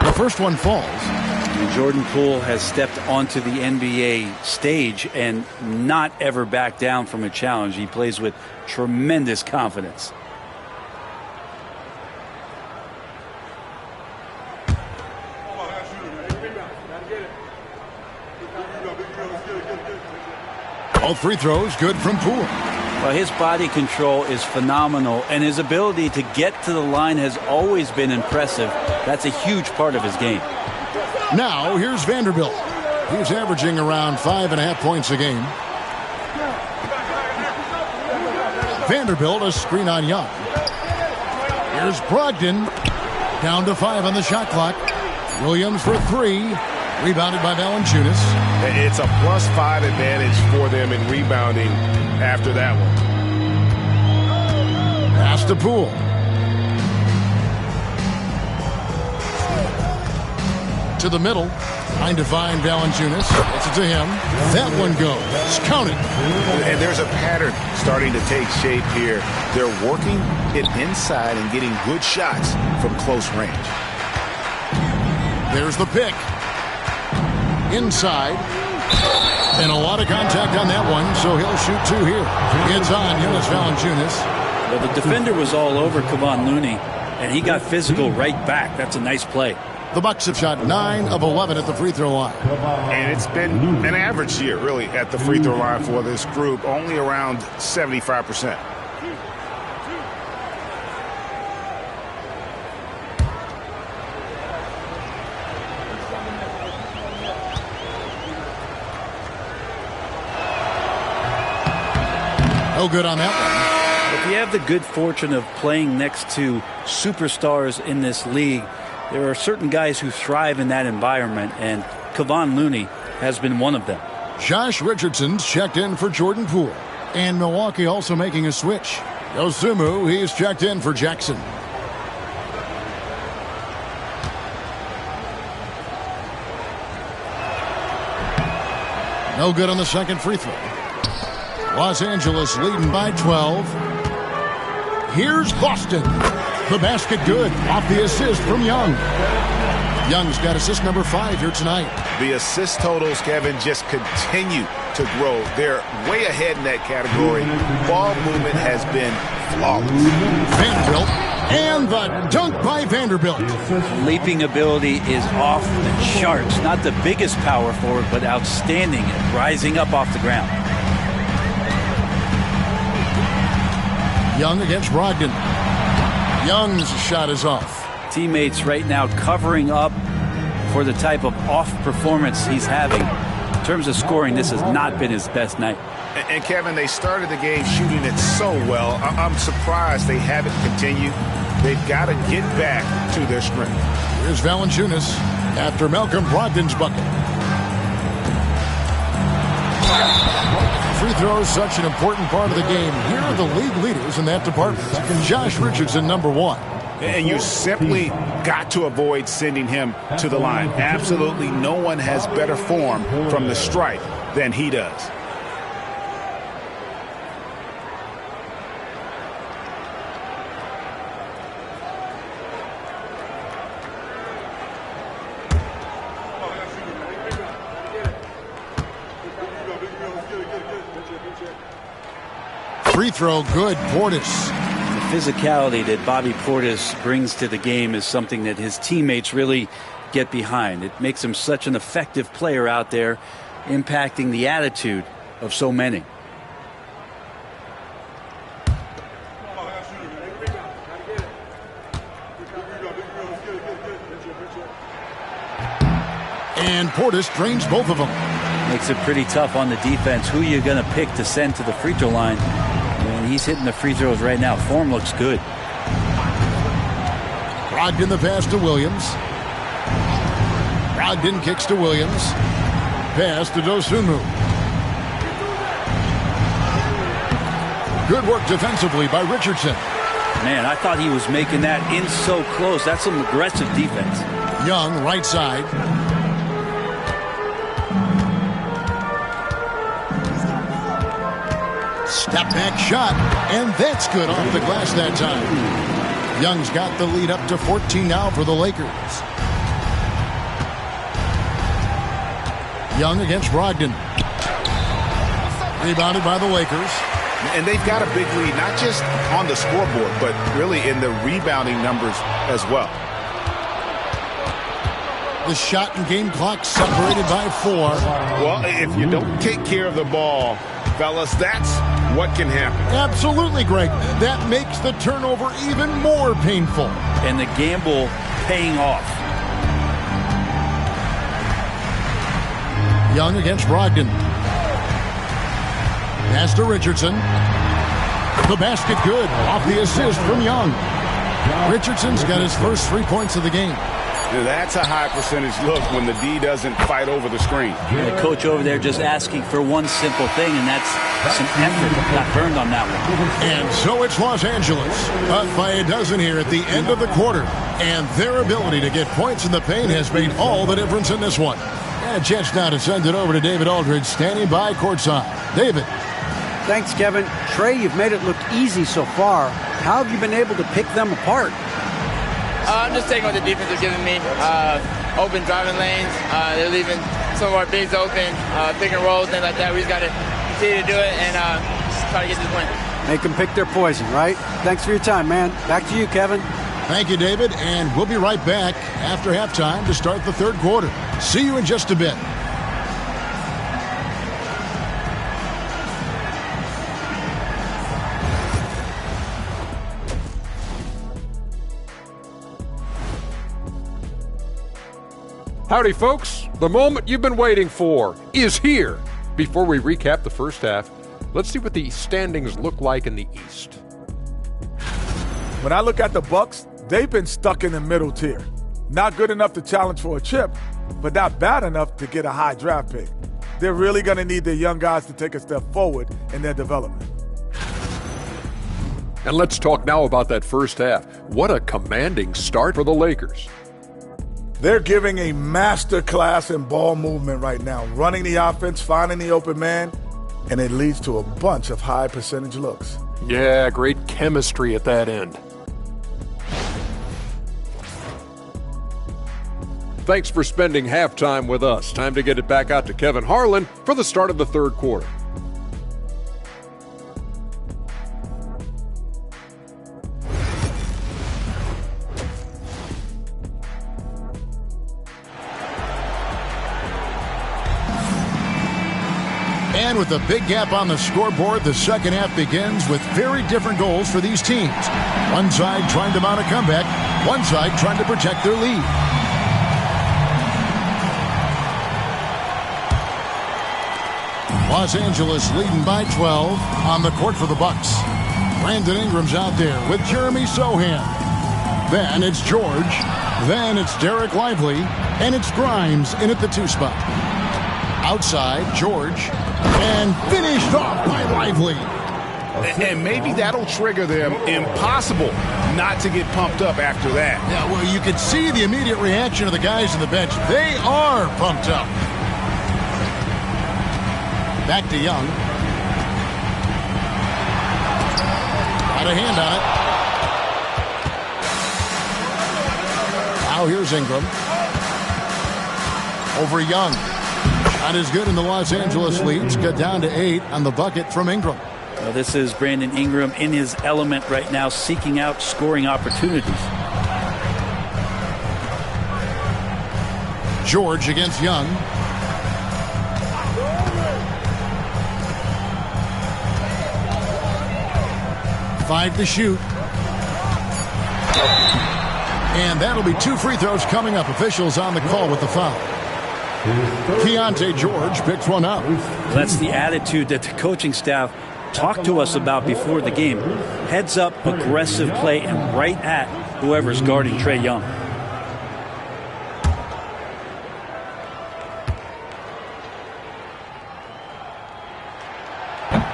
The first one falls. And Jordan Poole has stepped onto the NBA stage and not ever backed down from a challenge. He plays with tremendous confidence. All free throws good from Poole. Well, his body control is phenomenal, and his ability to get to the line has always been impressive. That's a huge part of his game. Now, here's Vanderbilt. He's averaging around 5.5 points a game. Vanderbilt, a screen on Young. Here's Brogdon. Down to 5 on the shot clock. Williams for 3. Rebounded by Valanciunas. It's a +5 advantage for them in rebounding after that one. Pass to Poole. To the middle. Trying to find Valanciunas. Gets it to him. That one goes. Counted. And there's a pattern starting to take shape here. They're working it inside and getting good shots from close range. There's the pick. Inside. And a lot of contact on that one, so he'll shoot 2 here. It's on Jonas Valanciunas. Well, the defender was all over Kevon Looney, and he got physical right back. That's a nice play. The Bucks have shot 9 of 11 at the free throw line. And it's been an average year, really, at the free throw line for this group, only around 75%. No good on that one. If you have the good fortune of playing next to superstars in this league, there are certain guys who thrive in that environment, and Kevon Looney has been one of them. Josh Richardson's checked in for Jordan Poole. And Milwaukee also making a switch. Yosumu, he's checked in for Jackson. No good on the second free throw. Los Angeles leading by 12. Here's Boston. The basket good. Off the assist from Young. Young's got assist number 5 here tonight. The assist totals, Kevin, just continue to grow. They're way ahead in that category. Ball movement has been flawless. Vanderbilt. And the dunk by Vanderbilt. Leaping ability is off the charts. Not the biggest power forward, but outstanding at rising up off the ground. Young against Brogdon. Young's shot is off. Teammates right now covering up for the type of off performance he's having. In terms of scoring, this has not been his best night. And Kevin, they started the game shooting it so well. I'm surprised they haven't continued. They've got to get back to their strength. Here's Valanciunas after Malcolm Brogdon's bucket. Free throws such an important part of the game. Here are the league leaders in that department. Josh Richardson, number 1. And you simply got to avoid sending him to the line. Absolutely no one has better form from the stripe than he does. Free throw good. Portis. The physicality that Bobby Portis brings to the game is something that his teammates really get behind. It makes him such an effective player out there, impacting the attitude of so many. And Portis drains both of them. Makes it pretty tough on the defense. Who are you going to pick to send to the free throw line? And he's hitting the free throws right now. Form looks good. Brogdon the pass to Williams. Brogdon kicks to Williams. Pass to Dosunmu. Good work defensively by Richardson. Man, I thought he was making that in so close. That's some aggressive defense. Young, right side. Step back shot, and that's good off the glass that time. Young's got the lead up to 14 now for the Lakers. Young against Brogdon. Rebounded by the Lakers. And they've got a big lead, not just on the scoreboard, but really in the rebounding numbers as well. The shot and game clock separated by 4. Well, if you don't take care of the ball fellas. That's what can happen. Absolutely, Greg. That makes the turnover even more painful. And the gamble paying off. Young against Brogdon. Pass to Richardson. The basket good. Off the assist from Young. Richardson's got his first 3 points of the game. Now that's a high percentage look when the D doesn't fight over the screen. The coach over there just asking for one simple thing, and that's some effort that got burned on that one. And so it's Los Angeles, up by a dozen here at the end of the quarter. And their ability to get points in the paint has made all the difference in this one. And a chance now to send it over to David Aldridge, standing by courtside. David. Thanks, Kevin. Trey, you've made it look easy so far. How have you been able to pick them apart? I'm just taking what the defense is giving me. Open driving lanes. They're leaving some of our bigs open, pick and roll, things like that. We just got to continue to do it and try to get this win. Make them pick their poison, right? Thanks for your time, man. Back to you, Kevin. Thank you, David. And we'll be right back after halftime to start the third quarter. See you in just a bit. Howdy, folks. The moment you've been waiting for is here. Before we recap the first half, let's see what the standings look like in the East. When I look at the Bucks, they've been stuck in the middle tier. Not good enough to challenge for a chip, but not bad enough to get a high draft pick. They're really going to need their young guys to take a step forward in their development. And let's talk now about that first half. What a commanding start for the Lakers. They're giving a master class in ball movement right now, running the offense, finding the open man, and it leads to a bunch of high percentage looks. Yeah, great chemistry at that end. Thanks for spending halftime with us. Time to get it back out to Kevin Harlan for the start of the third quarter. And with a big gap on the scoreboard, the second half begins with very different goals for these teams. One side trying to mount a comeback, one side trying to protect their lead. Los Angeles leading by 12 on the court for the Bucks. Brandon Ingram's out there with Jeremy Sohan. Then it's George. Then it's Derek Lively. And it's Grimes in at the 2 spot. Outside, George. And finished off by Lively. And maybe that'll trigger them. Impossible not to get pumped up after that. Yeah, well, you could see the immediate reaction of the guys on the bench. They are pumped up. Back to Young. Got a hand on it. Now here's Ingram. Over Young. Not as good in the Los Angeles leads. Got down to 8 on the bucket from Ingram. Well, this is Brandon Ingram in his element right now, seeking out scoring opportunities. George against Young. Five to shoot. And that'll be 2 free throws coming up. Officials on the call with the foul. Keontae George picks one up. That's the attitude that the coaching staff talked to us about before the game. Heads up, aggressive play, and right at whoever's guarding Trae Young.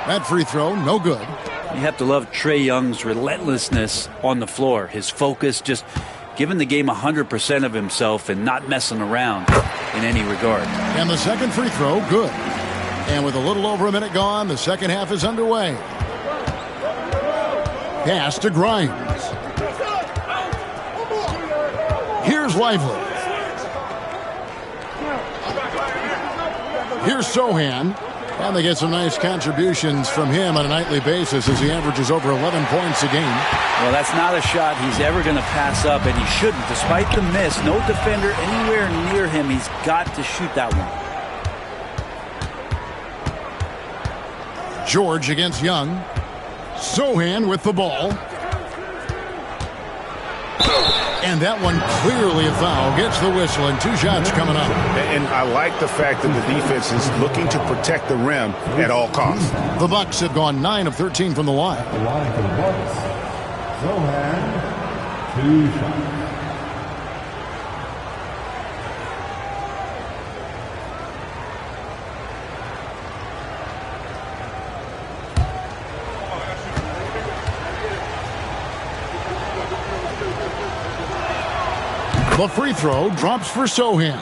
That free throw, no good. You have to love Trae Young's relentlessness on the floor. His focus, just giving the game 100% of himself and not messing around in any regard. And the second free throw, good. And with a little over a minute gone, the second half is underway. Pass to Grimes. Here's Lively. Here's Sohan. And they get some nice contributions from him on a nightly basis as he averages over 11 points a game. Well, that's not a shot he's ever going to pass up, and he shouldn't. Despite the miss, no defender anywhere near him. He's got to shoot that one. George against Young. Sohan with the ball. And that one clearly a foul. Gets the whistle and 2 shots coming up. And I like the fact that the defense is looking to protect the rim at all costs. The Bucks have gone 9 of 13 from the line. The line for the Bucks. Sohan, 2 shots. The free throw drops for Sohan.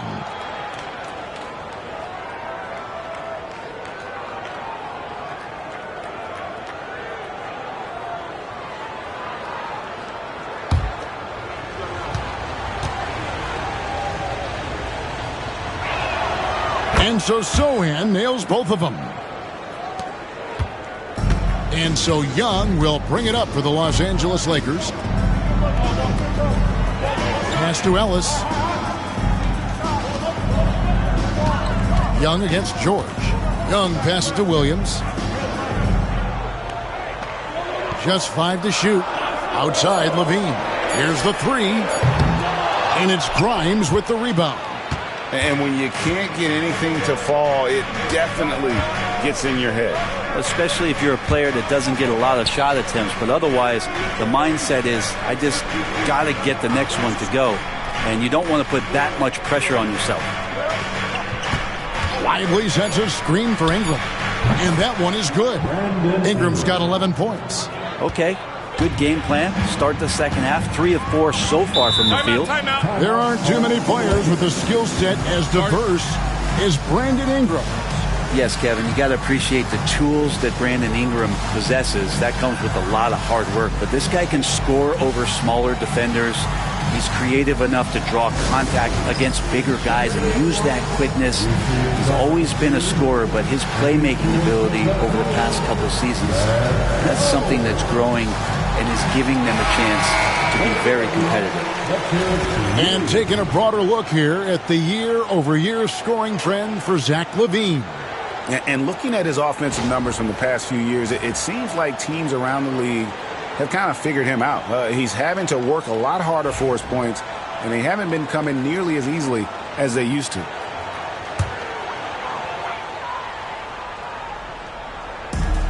And so Sohan nails both of them. And so Young will bring it up for the Los Angeles Lakers. Pass to Ellis. Young against George. Young passes to Williams. Just 5 to shoot. Outside Levine. Here's the 3. And it's Grimes with the rebound. And when you can't get anything to fall, it definitely gets in your head. Especially if you're a player that doesn't get a lot of shot attempts. But otherwise, the mindset is, I just got to get the next one to go. And you don't want to put that much pressure on yourself. Lively sets a screen for Ingram. And that one is good. Ingram's got 11 points. Okay, good game plan. Start the second half. 3 of 4 so far from the field. There aren't too many players with a skill set as diverse as Brandon Ingram. Yes, Kevin, you got to appreciate the tools that Brandon Ingram possesses. That comes with a lot of hard work. But this guy can score over smaller defenders. He's creative enough to draw contact against bigger guys and use that quickness. He's always been a scorer, but his playmaking ability over the past couple of seasons, that's something that's growing and is giving them a chance to be very competitive. And taking a broader look here at the year-over-year scoring trend for Zach LaVine. And looking at his offensive numbers from the past few years, it seems like teams around the league have kind of figured him out. He's having to work a lot harder for his points, and they haven't been coming nearly as easily as they used to.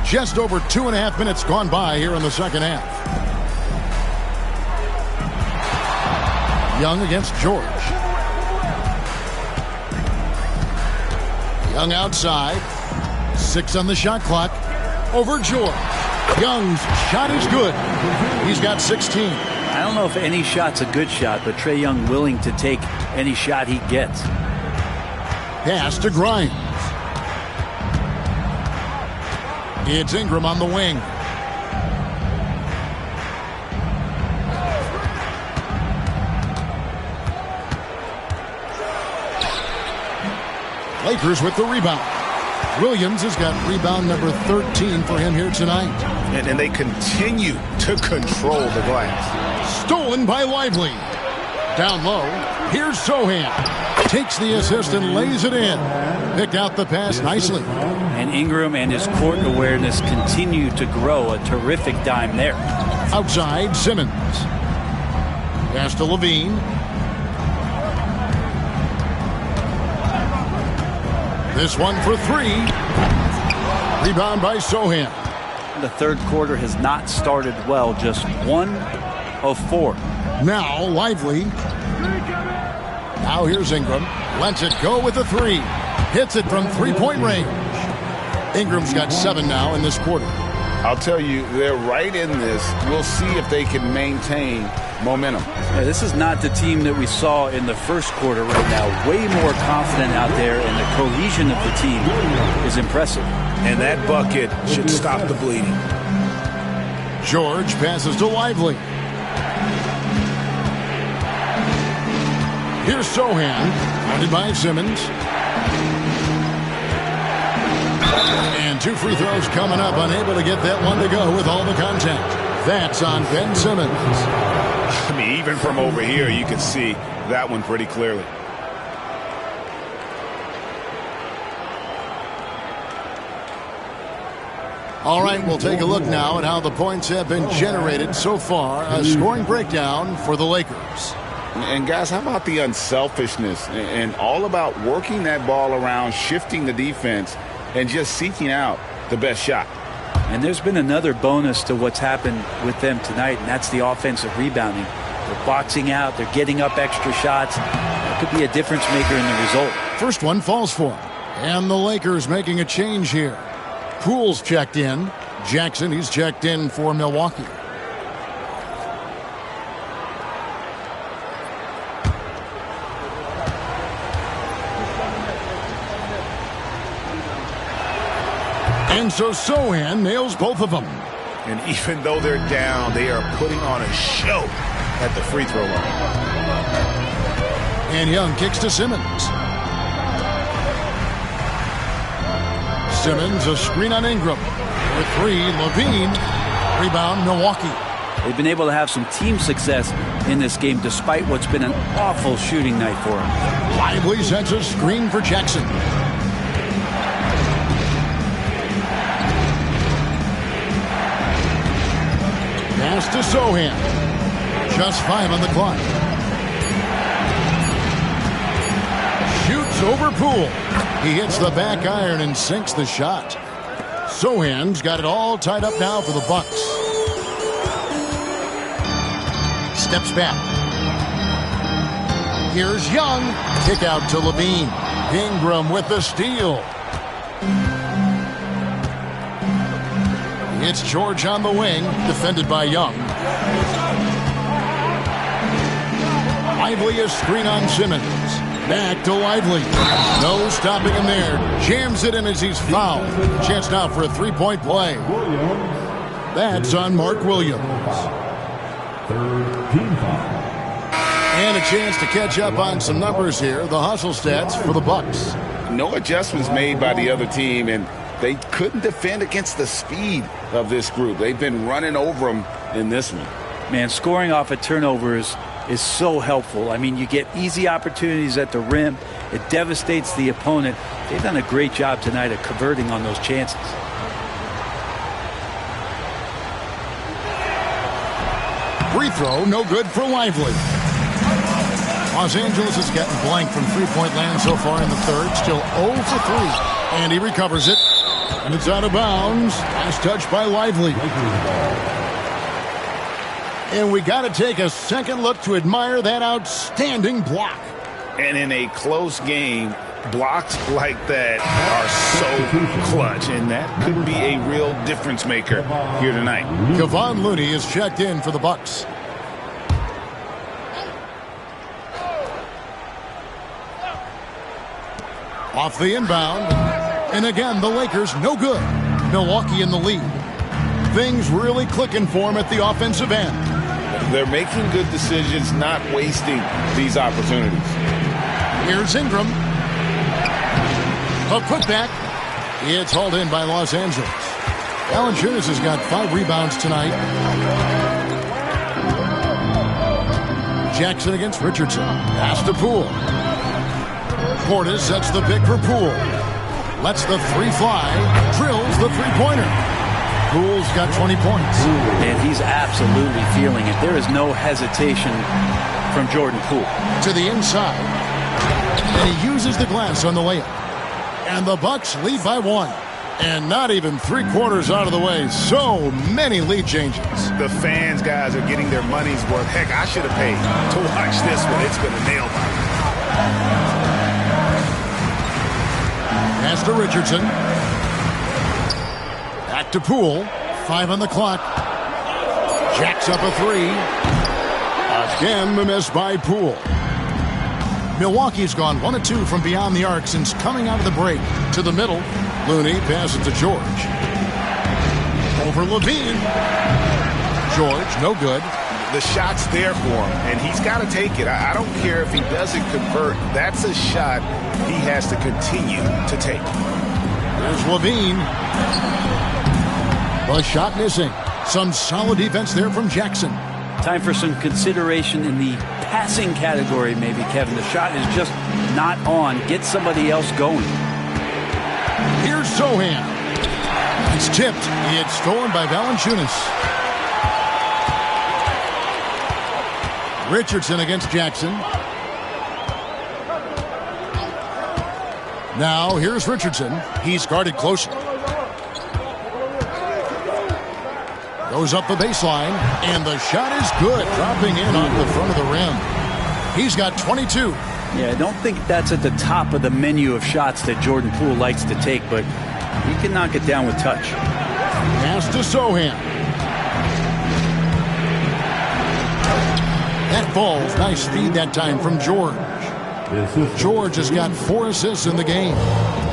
Just over 2.5 minutes gone by here in the second half. Young against George. Young outside. 6 on the shot clock. Over George. Young's shot is good. He's got 16. I don't know if any shot's a good shot, but Trae Young willing to take any shot he gets. Pass to Grimes. It's Ingram on the wing. Lakers with the rebound. Williams has got rebound number 13 for him here tonight. And they continue to control the glass. Stolen by Lively. Down low. Here's Sohan. Takes the assist and lays it in. Picked out the pass nicely. And Ingram and his court awareness continue to grow. A terrific dime there. Outside, Simmons. Pass to Levine. This one for 3. Rebound by Sohan. The third quarter has not started well. Just 1 of 4. Now Lively. Now here's Ingram. Lets it go with the 3. Hits it from 3-point range. Ingram's got 7 now in this quarter. I'll tell you, they're right in this. We'll see if they can maintain momentum. Yeah, this is not the team that we saw in the first quarter right now. Way more confident out there, and the cohesion of the team is impressive. And that bucket should stop the bleeding. George passes to Lively. Here's Sohan, guarded by Simmons. And 2 free throws coming up, unable to get that one to go with all the contact. That's on Ben Simmons. I mean, even from over here, you can see that one pretty clearly. All right, we'll take a look now at how the points have been generated so far. A scoring breakdown for the Lakers. And guys, how about the unselfishness and all about working that ball around, shifting the defense, and just seeking out the best shot. And there's been another bonus to what's happened with them tonight, and that's the offensive rebounding. They're boxing out. They're getting up extra shots. That could be a difference maker in the result. First one falls for him. And the Lakers making a change here. Poole's checked in. Jackson, he's checked in for Milwaukee. And so Sohan nails both of them. And even though they're down, they are putting on a show at the free throw line. And Young kicks to Simmons. Simmons, a screen on Ingram. For three, Levine. Rebound, Milwaukee. They've been able to have some team success in this game despite what's been an awful shooting night for them. Lively sets a screen for Jackson. Pass to Sohan. Just 5 on the clock. Shoots over Poole. He hits the back iron and sinks the shot. Sohan's got it all tied up now for the Bucks. Steps back. Here's Young. Kick out to Levine. Ingram with the steal. It's George on the wing, defended by Young. Lively, a screen on Simmons. Back to Lively. No stopping him there. Jams it in as he's fouled. Chance now for a three-point play. That's on Mark Williams. And a chance to catch up on some numbers here. The hustle stats for the Bucks. No adjustments made by the other team, and they couldn't defend against the speed of this group. They've been running over them in this one. Man, scoring off of turnovers is so helpful. I mean, you get easy opportunities at the rim. It devastates the opponent. They've done a great job tonight of converting on those chances. Free throw, no good for Lively. Los Angeles has gotten blank from three-point land so far in the third. Still 0 for 3. And he recovers it. And it's out of bounds. Last touch by Lively. And we got to take a second look to admire that outstanding block. And in a close game, blocks like that are so clutch, and that could be a real difference maker here tonight. Kevon Looney is checked in for the Bucks. Off the inbound. And again, the Lakers no good. Milwaukee in the lead. Things really clicking for him at the offensive end. They're making good decisions, not wasting these opportunities. Here's Ingram. A putback. It's hauled in by Los Angeles. Valanciunas has got 5 rebounds tonight. Jackson against Richardson. Pass to Poole. Portis sets the pick for Poole. Lets the three fly. Drills the three-pointer. Poole's got 20 points. And he's absolutely feeling it. There is no hesitation from Jordan Poole. To the inside. And he uses the glass on the layup. And the Bucks lead by 1. And not even 3/4 out of the way. So many lead changes. The fans, guys, are getting their money's worth. Heck, I should have paid to watch this one. It's going to nail me. Pass to Richardson. Back to Poole. 5 on the clock. Jacks up a 3. Again, the miss by Poole. Milwaukee's gone 1 of 2 from beyond the arc since coming out of the break. To the middle. Looney passes to George. Over Levine. George, no good. The shot's there for him, and he's got to take it. I don't care if he doesn't convert. That's a shot he has to continue to take. There's Levine. The shot missing. Some solid defense there from Jackson. Time for some consideration in the passing category, maybe, Kevin. The shot is just not on. Get somebody else going. Here's Sohan. It's tipped. It's stolen by Valanciunas. Richardson against Jackson. Now here's Richardson. He's guarded closely. Goes up the baseline, and the shot is good, dropping in on the front of the rim. He's got 22. Yeah, I don't think that's at the top of the menu of shots that Jordan Poole likes to take, but he can knock it down with touch. Pass to Sohan. That falls. Nice feed that time from George. George has got 4 assists in the game.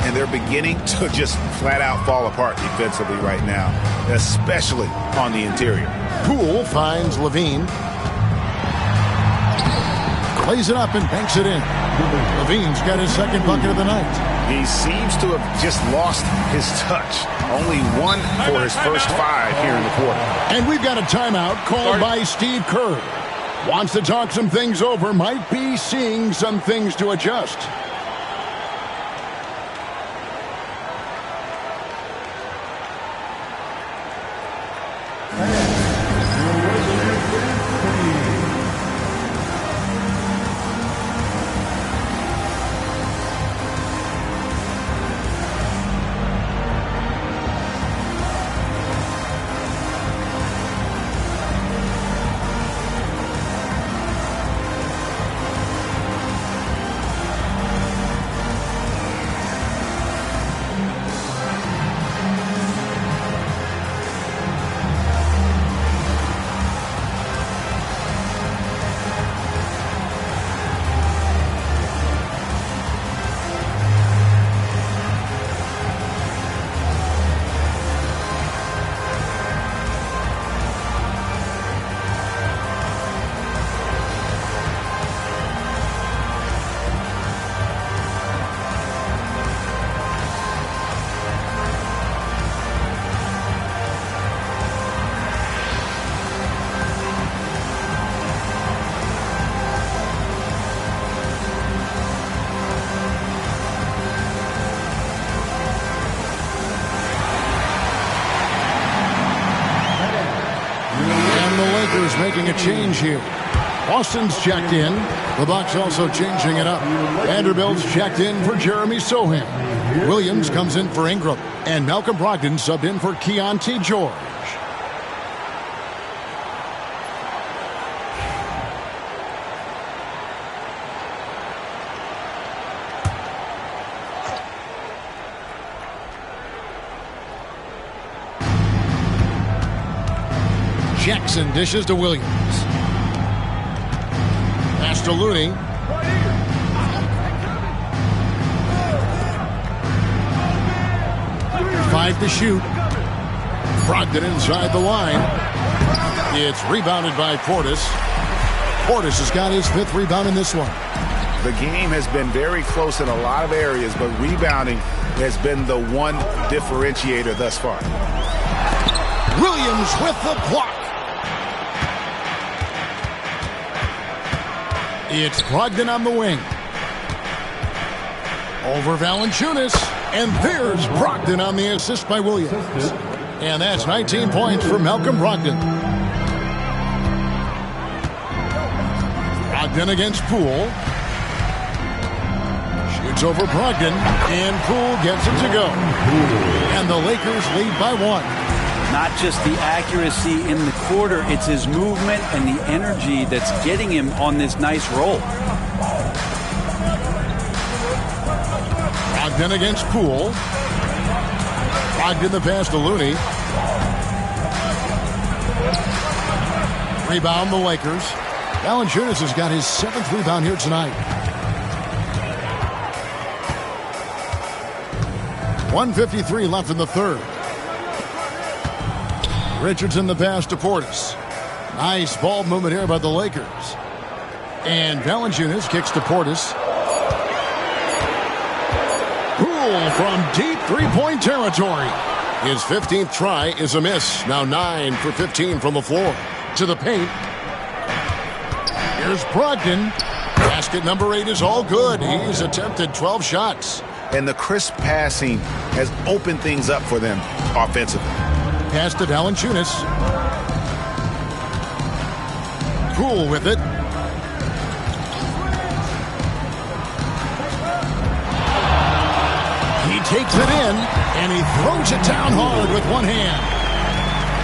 And they're beginning to just flat out fall apart defensively right now, especially on the interior. Poole finds Levine. Plays it up and banks it in. Levine's got his second bucket of the night. He seems to have just lost his touch. Only 1 for his first 5 here in the quarter. And we've got a timeout called by Steve Kerr. Wants to talk some things over. Might be seeing some things to adjust. Making a change here. Austin's checked in. The Bucks also changing it up. Vanderbilt's checked in for Jeremy Sohan. Williams comes in for Ingram. And Malcolm Brogdon subbed in for Keontae George. Jackson dishes to Williams. Pass to Looney. Five to shoot. Brogdon inside the line. It's rebounded by Portis. Portis has got his 5th rebound in this one. The game has been very close in a lot of areas, but rebounding has been the one differentiator thus far. Williams with the block. It's Brogdon on the wing. Over Valanciunas. And there's Brogdon on the assist by Williams. And that's 19 points for Malcolm Brogdon. Brogdon against Poole. Shoots over Brogdon. And Poole gets it to go. And the Lakers lead by 1. Not just the accuracy in the quarter, it's his movement and the energy that's getting him on this nice roll. Brogdon against Poole. Brogdon the pass to Looney. Rebound the Lakers. Valanciunas has got his 7th rebound here tonight. 1:53 left in the 3rd. Richardson the pass to Portis. Nice ball movement here by the Lakers. And Valanciunas kicks to Portis. Poole from deep 3-point territory. His 15th try is a miss. Now 9 for 15 from the floor. To the paint. Here's Brogdon. Basket number 8 is all good. He's attempted 12 shots. and the crisp passing has opened things up for them offensively. Pass to Valanciunas. Poole with it. He takes it in, and he throws it down hard with one hand.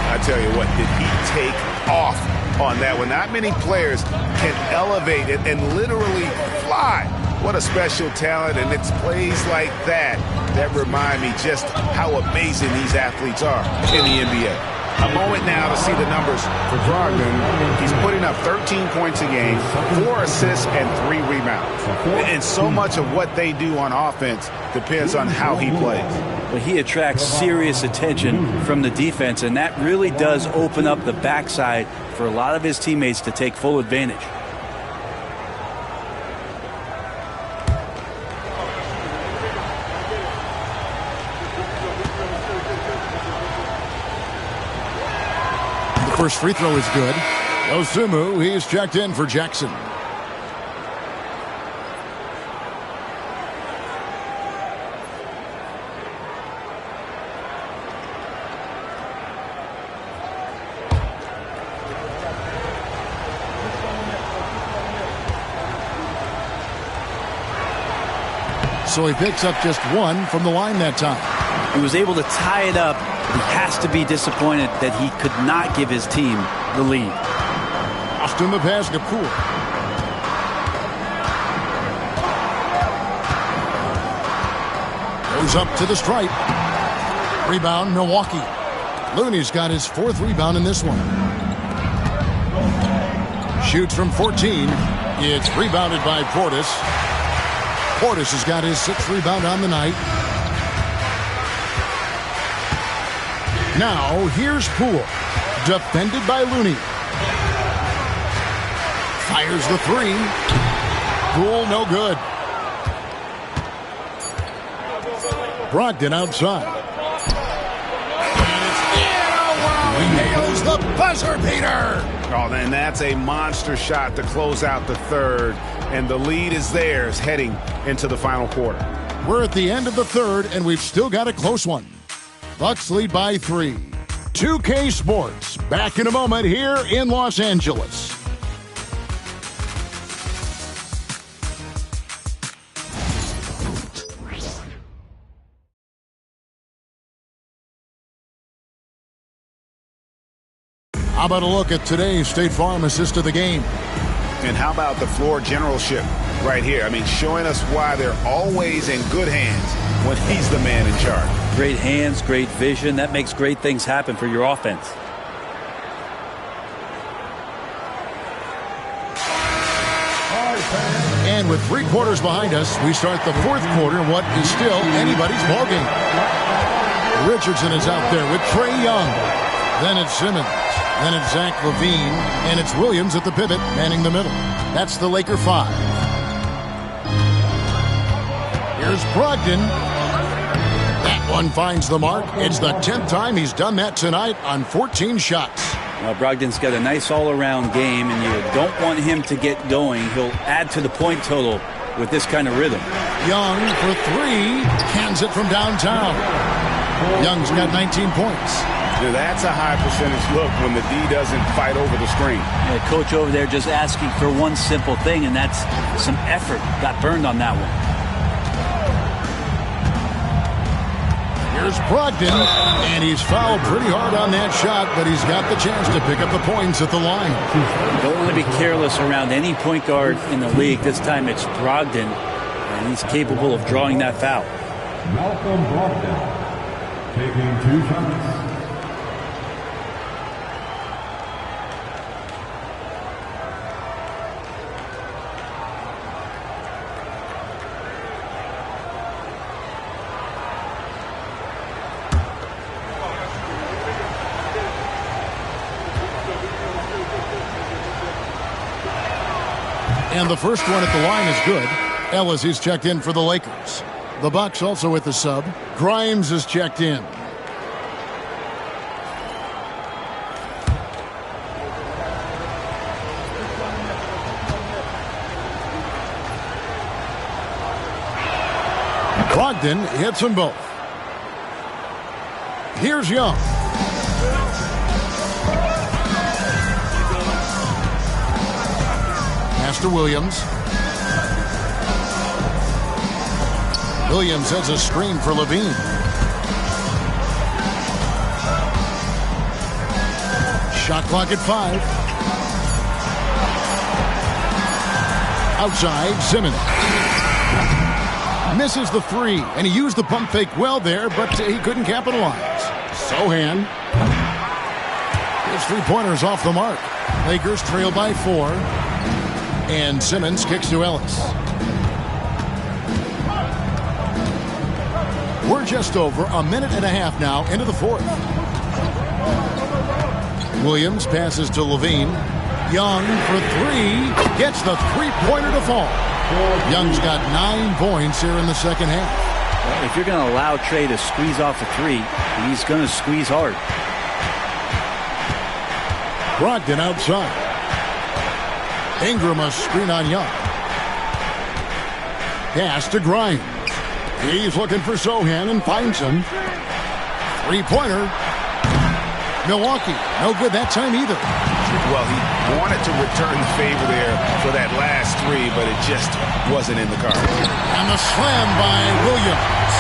I tell you what, did he take off on that one? Not many players can elevate it and literally fly. What a special talent, and it's plays like that that remind me just how amazing these athletes are in the NBA. A moment now to see the numbers for Brogdon. He's putting up 13 points a game, 4 assists, and 3 rebounds. And so much of what they do on offense depends on how he plays. Well, he attracts serious attention from the defense, and that really does open up the backside for a lot of his teammates to take full advantage. First free throw is good. Osumu, he's checked in for Jackson. So he picks up just 1 from the line that time. He was able to tie it up. He has to be disappointed that he could not give his team the lead. Austin the pass to Poole. Goes up to the stripe. Rebound, Milwaukee. Looney's got his 4th rebound in this one. Shoots from 14. It's rebounded by Portis. Portis has got his 6th rebound on the night. Now, here's Poole, defended by Looney. Fires the 3. Poole, no good. Brogdon outside. And it's in. Oh, wow, he nails the buzzer beater. Oh, and that's a monster shot to close out the third, and the lead is theirs heading into the final quarter. We're at the end of the third, and we've still got a close one. Bucks lead by 3. 2K Sports, back in a moment here in Los Angeles. How about a look at today's State Farm assist of the game? And how about the floor generalship right here? I mean, showing us why they're always in good hands when he's the man in charge. Great hands, great vision. That makes great things happen for your offense. And with 3 quarters behind us, we start the 4th quarter in what is still anybody's ballgame. Richardson is out there with Trae Young. Then it's Simmons. Then it's Zach LaVine. And it's Williams at the pivot, manning the middle. That's the Laker 5. Here's Brogdon. That one finds the mark. It's the 10th time he's done that tonight on 14 shots. Well, Brogdon's got a nice all-around game, and you don't want him to get going. He'll add to the point total with this kind of rhythm. Young for 3. Cans it from downtown. Young's got 19 points. Dude, that's a high percentage look when the D doesn't fight over the screen. Yeah, coach over there just asking for one simple thing, and that's some effort. Got burned on that one. Here's Brogdon, and he's fouled pretty hard on that shot, but he's got the chance to pick up the points at the line. You don't want to be careless around any point guard in the league. This time it's Brogdon, and he's capable of drawing that foul. Malcolm Brogdon taking 2 shots. And the first one at the line is good. Ellis is checked in for the Lakers. The Bucks also with the sub. Grimes is checked in. Brogdon hits them both. Here's Young. Pass to Williams. Williams has a screen for Levine. Shot clock at 5. Outside, Simmons. Misses the 3, and he used the pump fake well there, but he couldn't capitalize. Sohan. His three-pointer's off the mark. Lakers trail by 4. And Simmons kicks to Ellis. We're just over a minute and a half now into the fourth. Williams passes to Levine. Young for 3. Gets the three-pointer to fall. Young's got 9 points here in the second half. Well, if you're going to allow Trey to squeeze off a 3, he's going to squeeze hard. Brogdon outside. Ingram a screen on Young. Pass to Grimes. He's looking for Sohan and finds him. Three-pointer. Milwaukee, no good that time either. Well, he wanted to return the favor there for that last 3, but it just wasn't in the cards. And the slam by Williams.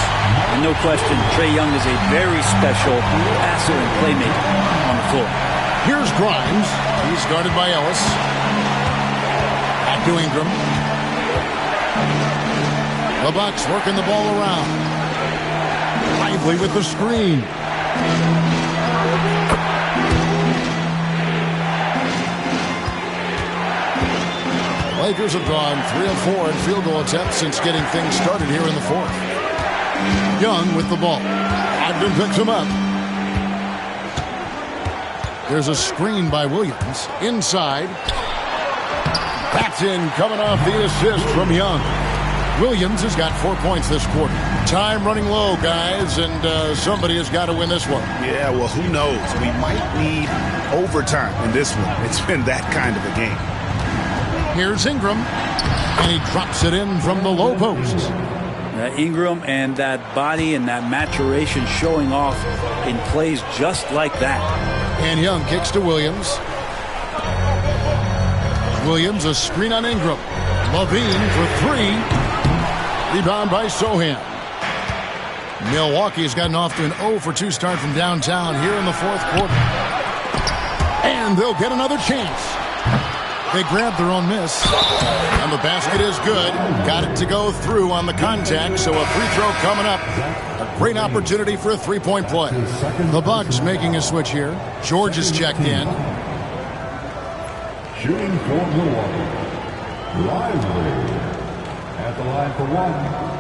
And no question, Trae Young is a very special passer and playmaker on the floor. Here's Grimes. He's guarded by Ellis. Back to Ingram. The Bucks working the ball around. Lively with the screen. Lakers have gone 3 of 4 in field goal attempts since getting things started here in the fourth. Young with the ball. Brogdon picks him up. There's a screen by Williams. Inside. Paxson coming off the assist from Young. Williams has got 4 points this quarter. Time running low, guys, and somebody has got to win this one. Yeah, well, who knows? We might need overtime in this one. It's been that kind of a game. Here's Ingram, and he drops it in from the low post. Ingram and that body and that maturation showing off in plays just like that. And Young kicks to Williams. Williams a screen on Ingram. Levine for 3. Rebound by Sohan. Milwaukee has gotten off to an 0-for-2 start from downtown here in the fourth quarter. And they'll get another chance. They grab their own miss. And the basket is good. Got it to go through on the contact, so a free throw coming up. A great opportunity for a three-point play. The Bucks making a switch here. George is checked in. Shooting for Milwaukee. Lively at the line for 1.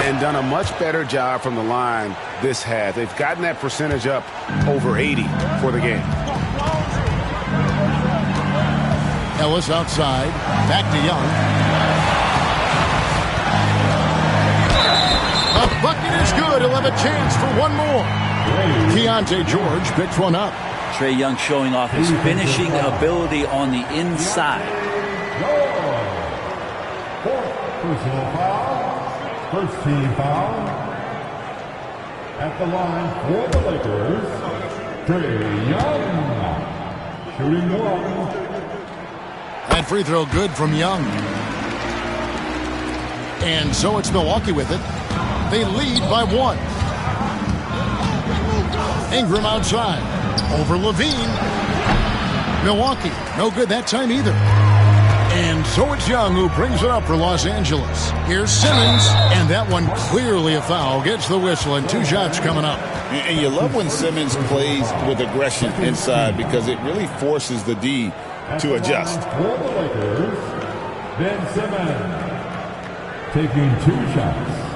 And done a much better job from the line this half. They've gotten that percentage up over 80 for the game. Ellis outside. Back to Young. The bucket is good. He'll have a chance for one more. Keontae George picks one up. Trae Young showing off his finishing ability on the inside. Fourth personal foul. First team foul. At the line for the Lakers, Trae Young. Shooting 1. That free throw good from Young. And so it's Milwaukee with it. They lead by 1. Ingram outside. Over Levine. Milwaukee, no good that time either. And so it's Young who brings it up for Los Angeles. Here's Simmons, and that one clearly a foul. Gets the whistle, and 2 shots coming up. And you love when Simmons plays with aggression inside because it really forces the D to adjust. For the Lakers, Ben Simmons taking 2 shots.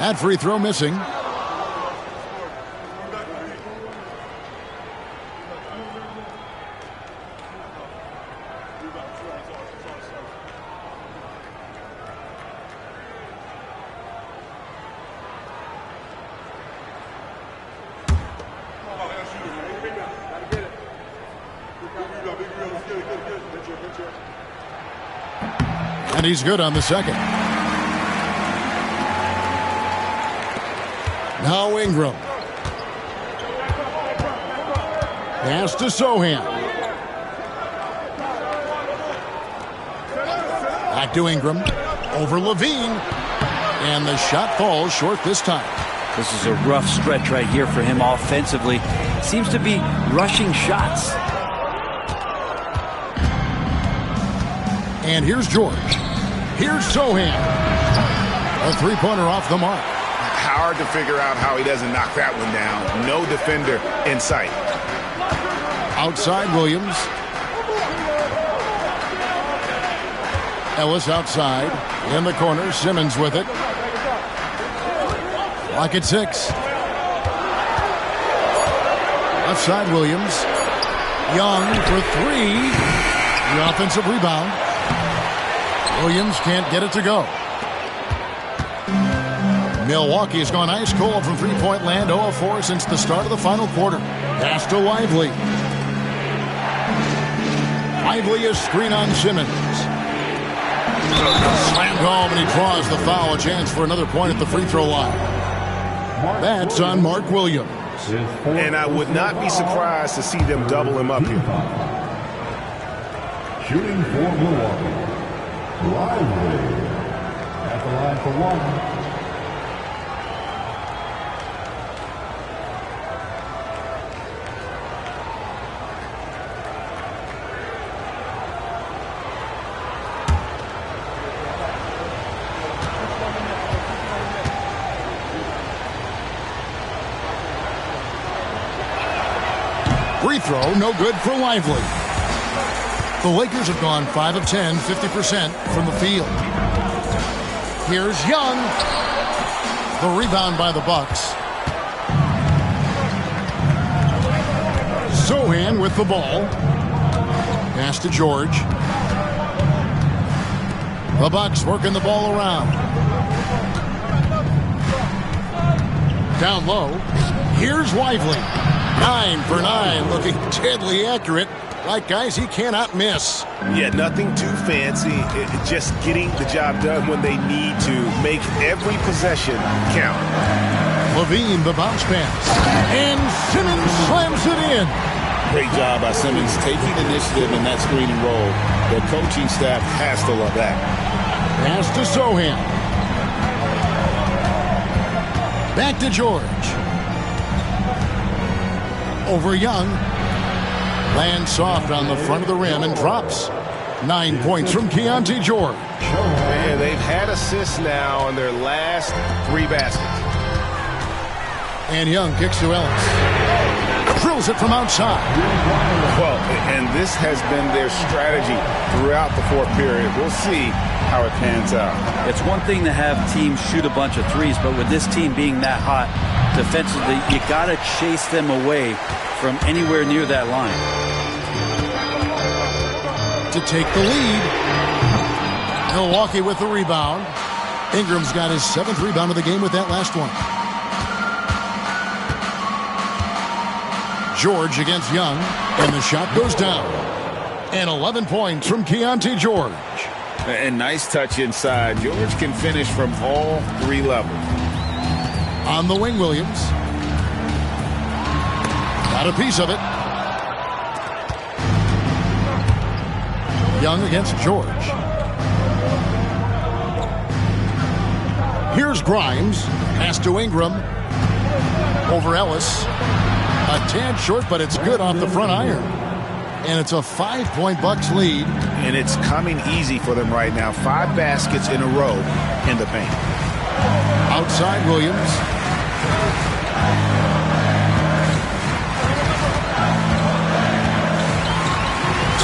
That free throw missing. And he's good on the second. Now Ingram. Pass to Sohan. Back to Ingram. Over Levine. And the shot falls short this time. This is a rough stretch right here for him offensively. Seems to be rushing shots. And here's George. Here's Sohan. A three-pointer off the mark. Hard to figure out how he doesn't knock that one down. No defender in sight. Outside Williams. Ellis outside. In the corner, Simmons with it. Lock at 6. Left side Williams. Young for 3. The offensive rebound. Williams can't get it to go. Milwaukee has gone ice cold from three-point land, 0 of 4 since the start of the final quarter. Pass to Lively. Lively is screen on Simmons. Slammed home, and he draws the foul. A chance for another point at the free throw line. That's on Mark Williams. And I would not be surprised to see them double him up here. Shooting for Milwaukee. Lively at the line for 1. Free throw, no good for Lively. The Lakers have gone 5 of 10, 50% from the field. Here's Young. The rebound by the Bucks. Sohan with the ball. Pass to George. The Bucks working the ball around. Down low. Here's Lively. 9 for 9, looking deadly accurate. Like guys he cannot miss. Yeah, nothing too fancy. Just getting the job done when they need to. Make every possession count. Levine, the bounce pass. And Simmons slams it in. Great job by Simmons taking initiative in that screen and roll. The coaching staff has to love that. Pass to Sohan. Back to George. Over Young. Lands soft on the front of the rim and drops. 9 points from Keontae George. Man, they've had assists now in their last 3 baskets. And Young kicks to Ellis. Drills it from outside. Well, and this has been their strategy throughout the fourth period. We'll see how it pans out. It's one thing to have teams shoot a bunch of threes, but with this team being that hot defensively, you got to chase them away from anywhere near that line. To take the lead. Milwaukee with the rebound. Ingram's got his 7th rebound of the game with that last one. George against Young, and the shot goes down. And 11 points from Keontae George. And nice touch inside. George can finish from all 3 levels. On the wing, Williams. Got a piece of it. Young against George. Here's Grimes. Pass to Ingram. Over Ellis. A tad short, but it's good off the front iron. And it's a 5-point Bucks lead. And it's coming easy for them right now. 5 baskets in a row in the paint. Outside Williams.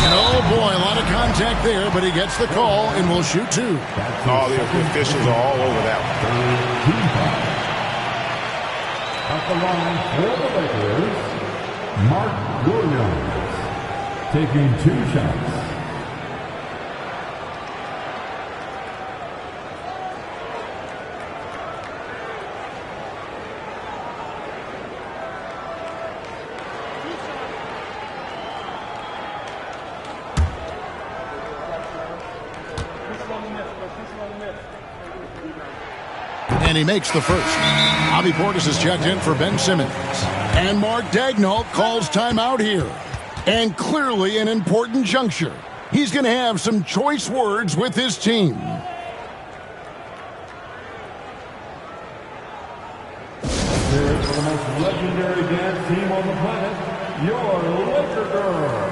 No Boy, a lot of contact there, but he gets the call and will shoot 2. All the officials are all over that At the line for the Lakers, Mark Williams, taking 2 shots. And he makes the first. Bobby Portis is checked in for Ben Simmons. And Mark Daigneault calls timeout here. And clearly an important juncture. He's going to have some choice words with his team. Here is the most legendary dance team on the planet, your Laker Girls.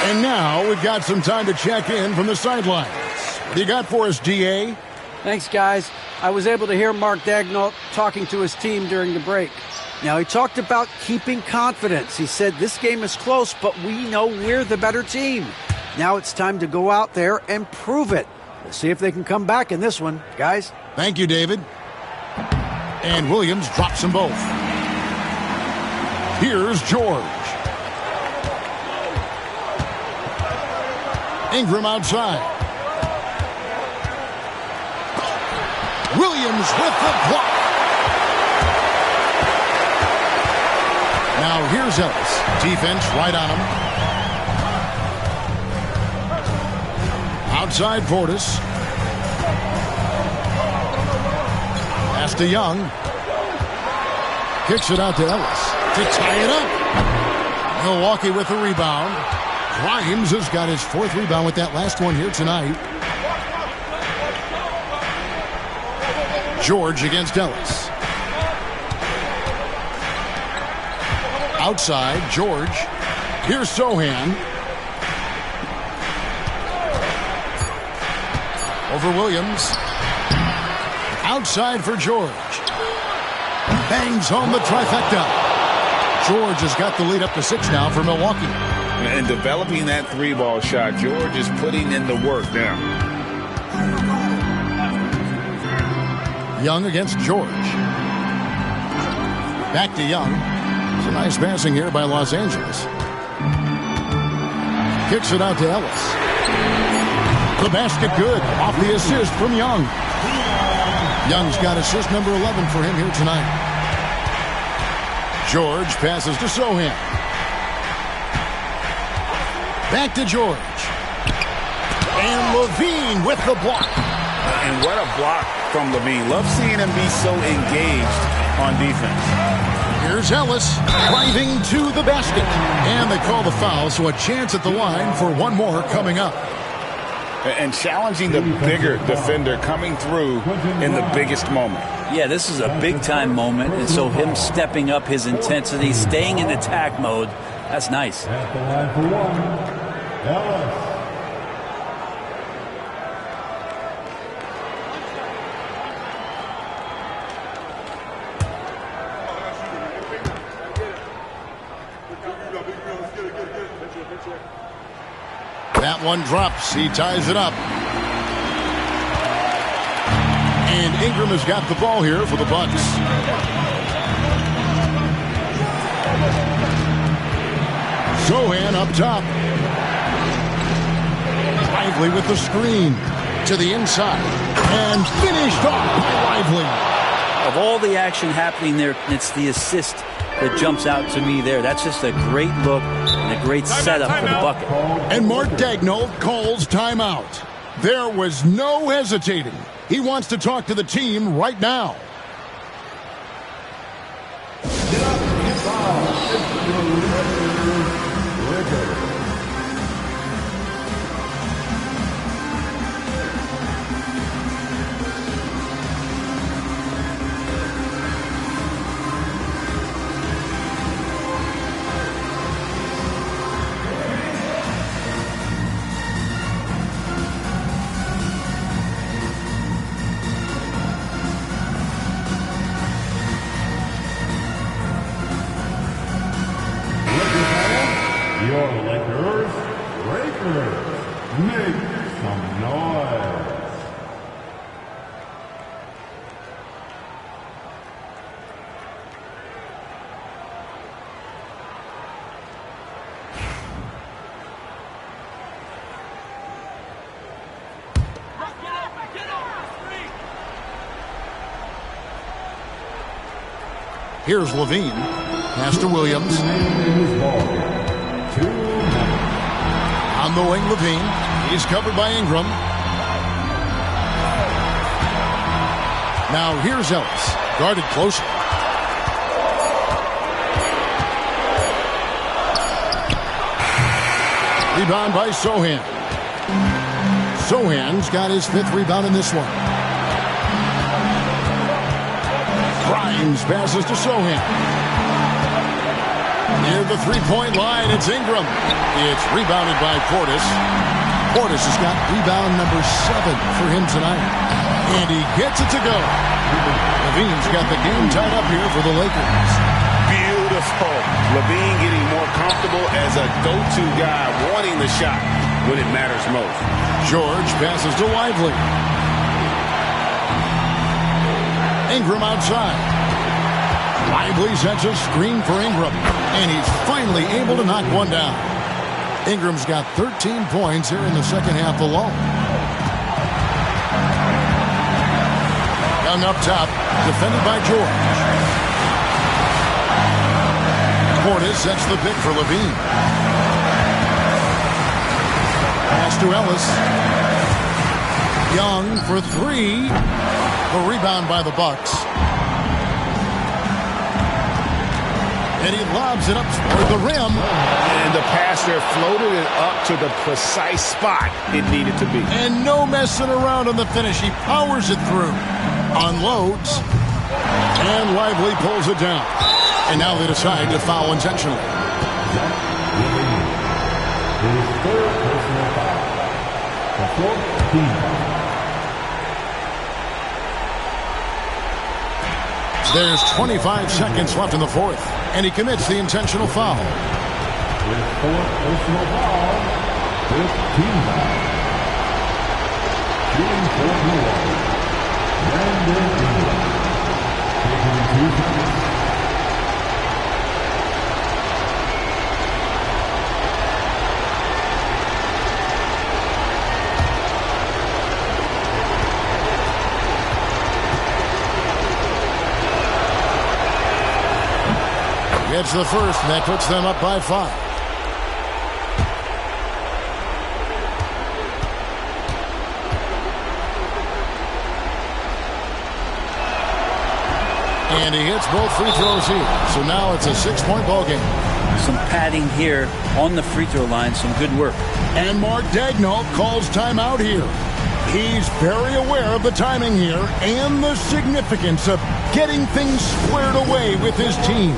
And now we've got some time to check in from the sidelines. What do you got for us, DA? Thanks, guys. I was able to hear Mark Daigneault talking to his team during the break. Now, he talked about keeping confidence. He said, this game is close, but we know we're the better team. Now it's time to go out there and prove it. We'll see if they can come back in this one, guys. Thank you, David. And Williams drops them both. Here's George. Ingram outside. Williams with the block. Now here's Ellis. Defense right on him. Outside Portis. Pass to Young. Kicks it out to Ellis to tie it up. Milwaukee with the rebound. Grimes has got his 4th rebound with that last one here tonight. George against Ellis. Outside, George. Here's Sohan. Over Williams. Outside for George. Bangs home the trifecta. George has got the lead up to 6 now for Milwaukee. And developing that 3-ball shot, George is putting in the work now. Young against George. Back to Young. It's a nice passing here by Los Angeles. Kicks it out to Ellis. The basket good. Off the assist from Young. Young's got assist number 11 for him here tonight. George passes to Sohan. Back to George. And Levine with the block. And what a block from Levine. Love seeing him be so engaged on defense. Here's Ellis driving to the basket. And they call the foul, so a chance at the line for one more coming up. And challenging the bigger defender coming through in the biggest moment. Yeah, this is a big-time moment, and so him stepping up his intensity, staying in attack mode, that's nice. At the line for 1, Ellis. That one drops. He ties it up. And Ingram has got the ball here for the Bucks. Sohan up top. Lively with the screen to the inside. And finished off by Lively. Of all the action happening there, it's the assist that jumps out to me there. That's just a great look and a great setup for the bucket. And Mark Daigneault calls timeout. There was no hesitating. He wants to talk to the team right now. Your Lakers, make some noise. Here's Levine. Pass to Williams. On the wing, Levine. He's covered by Ingram. Now here's Ellis. Guarded closely. Rebound by Sohan. Sohan's got his 5th rebound in this one. Grimes passes to Sohan. Near the three-point line, it's Ingram. It's rebounded by Portis. Portis has got rebound number 7 for him tonight. And he gets it to go. Levine's got the game tied up here for the Lakers. Beautiful. Levine getting more comfortable as a go-to guy, wanting the shot when it matters most. George passes to Lively. Ingram outside. Lively sets a screen for Ingram, and he's finally able to knock one down. Ingram's got 13 points here in the second half alone. Young up top, defended by George. Portis sets the pick for Levine. Pass to Ellis. Young for 3. The rebound by the Bucks. And he lobs it up toward the rim. And the passer floated it up to the precise spot it needed to be. And no messing around on the finish. He powers it through. Unloads. And Lively pulls it down. And now they decide to foul intentionally. His 3rd personal foul. The 4th team. There's 25 seconds left in the 4th, and he commits the intentional foul. His 4th personal foul, 5th team foul. Shooting 41. Brandon Ingram. Taking 2 seconds. Gets the first, and that puts them up by 5. And he hits both free throws here. So now it's a 6-point ball game. Some padding here on the free throw line. Some good work. And Mark Daigneault calls timeout here. He's very aware of the timing here and the significance of getting things squared away with his team.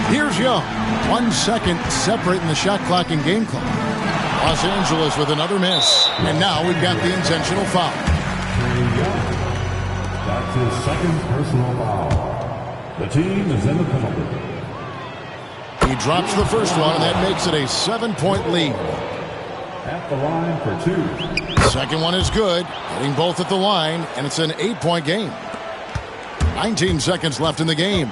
Here's Young. 1 second separating the shot clock and game clock. Los Angeles with another miss. And now we've got the intentional foul. That's his second personal foul. The team is in the penalty. He drops the first one, and that makes it a 7-point lead. At the line for 2. Second one is good. Hitting both at the line, and it's an 8-point game. 19 seconds left in the game.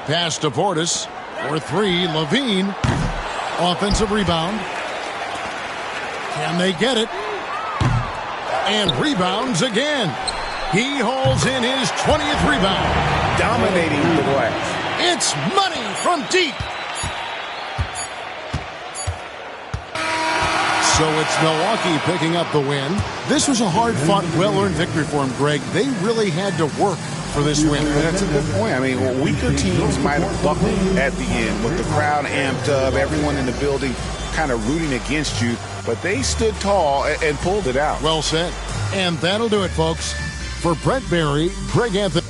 Pass to Portis. For 3, Levine. Offensive rebound. Can they get it? And rebounds again. He hauls in his 20th rebound. Dominating the glass. It's money from deep. So it's Milwaukee picking up the win. This was a hard-fought, well-earned victory for him, Greg. They really had to work for this win. That's a good point. I mean, weaker teams might have buckled at the end with the crowd amped up, everyone in the building kind of rooting against you, but they stood tall and pulled it out. Well said. And that'll do it, folks. For Brett Barry, Greg Anthony.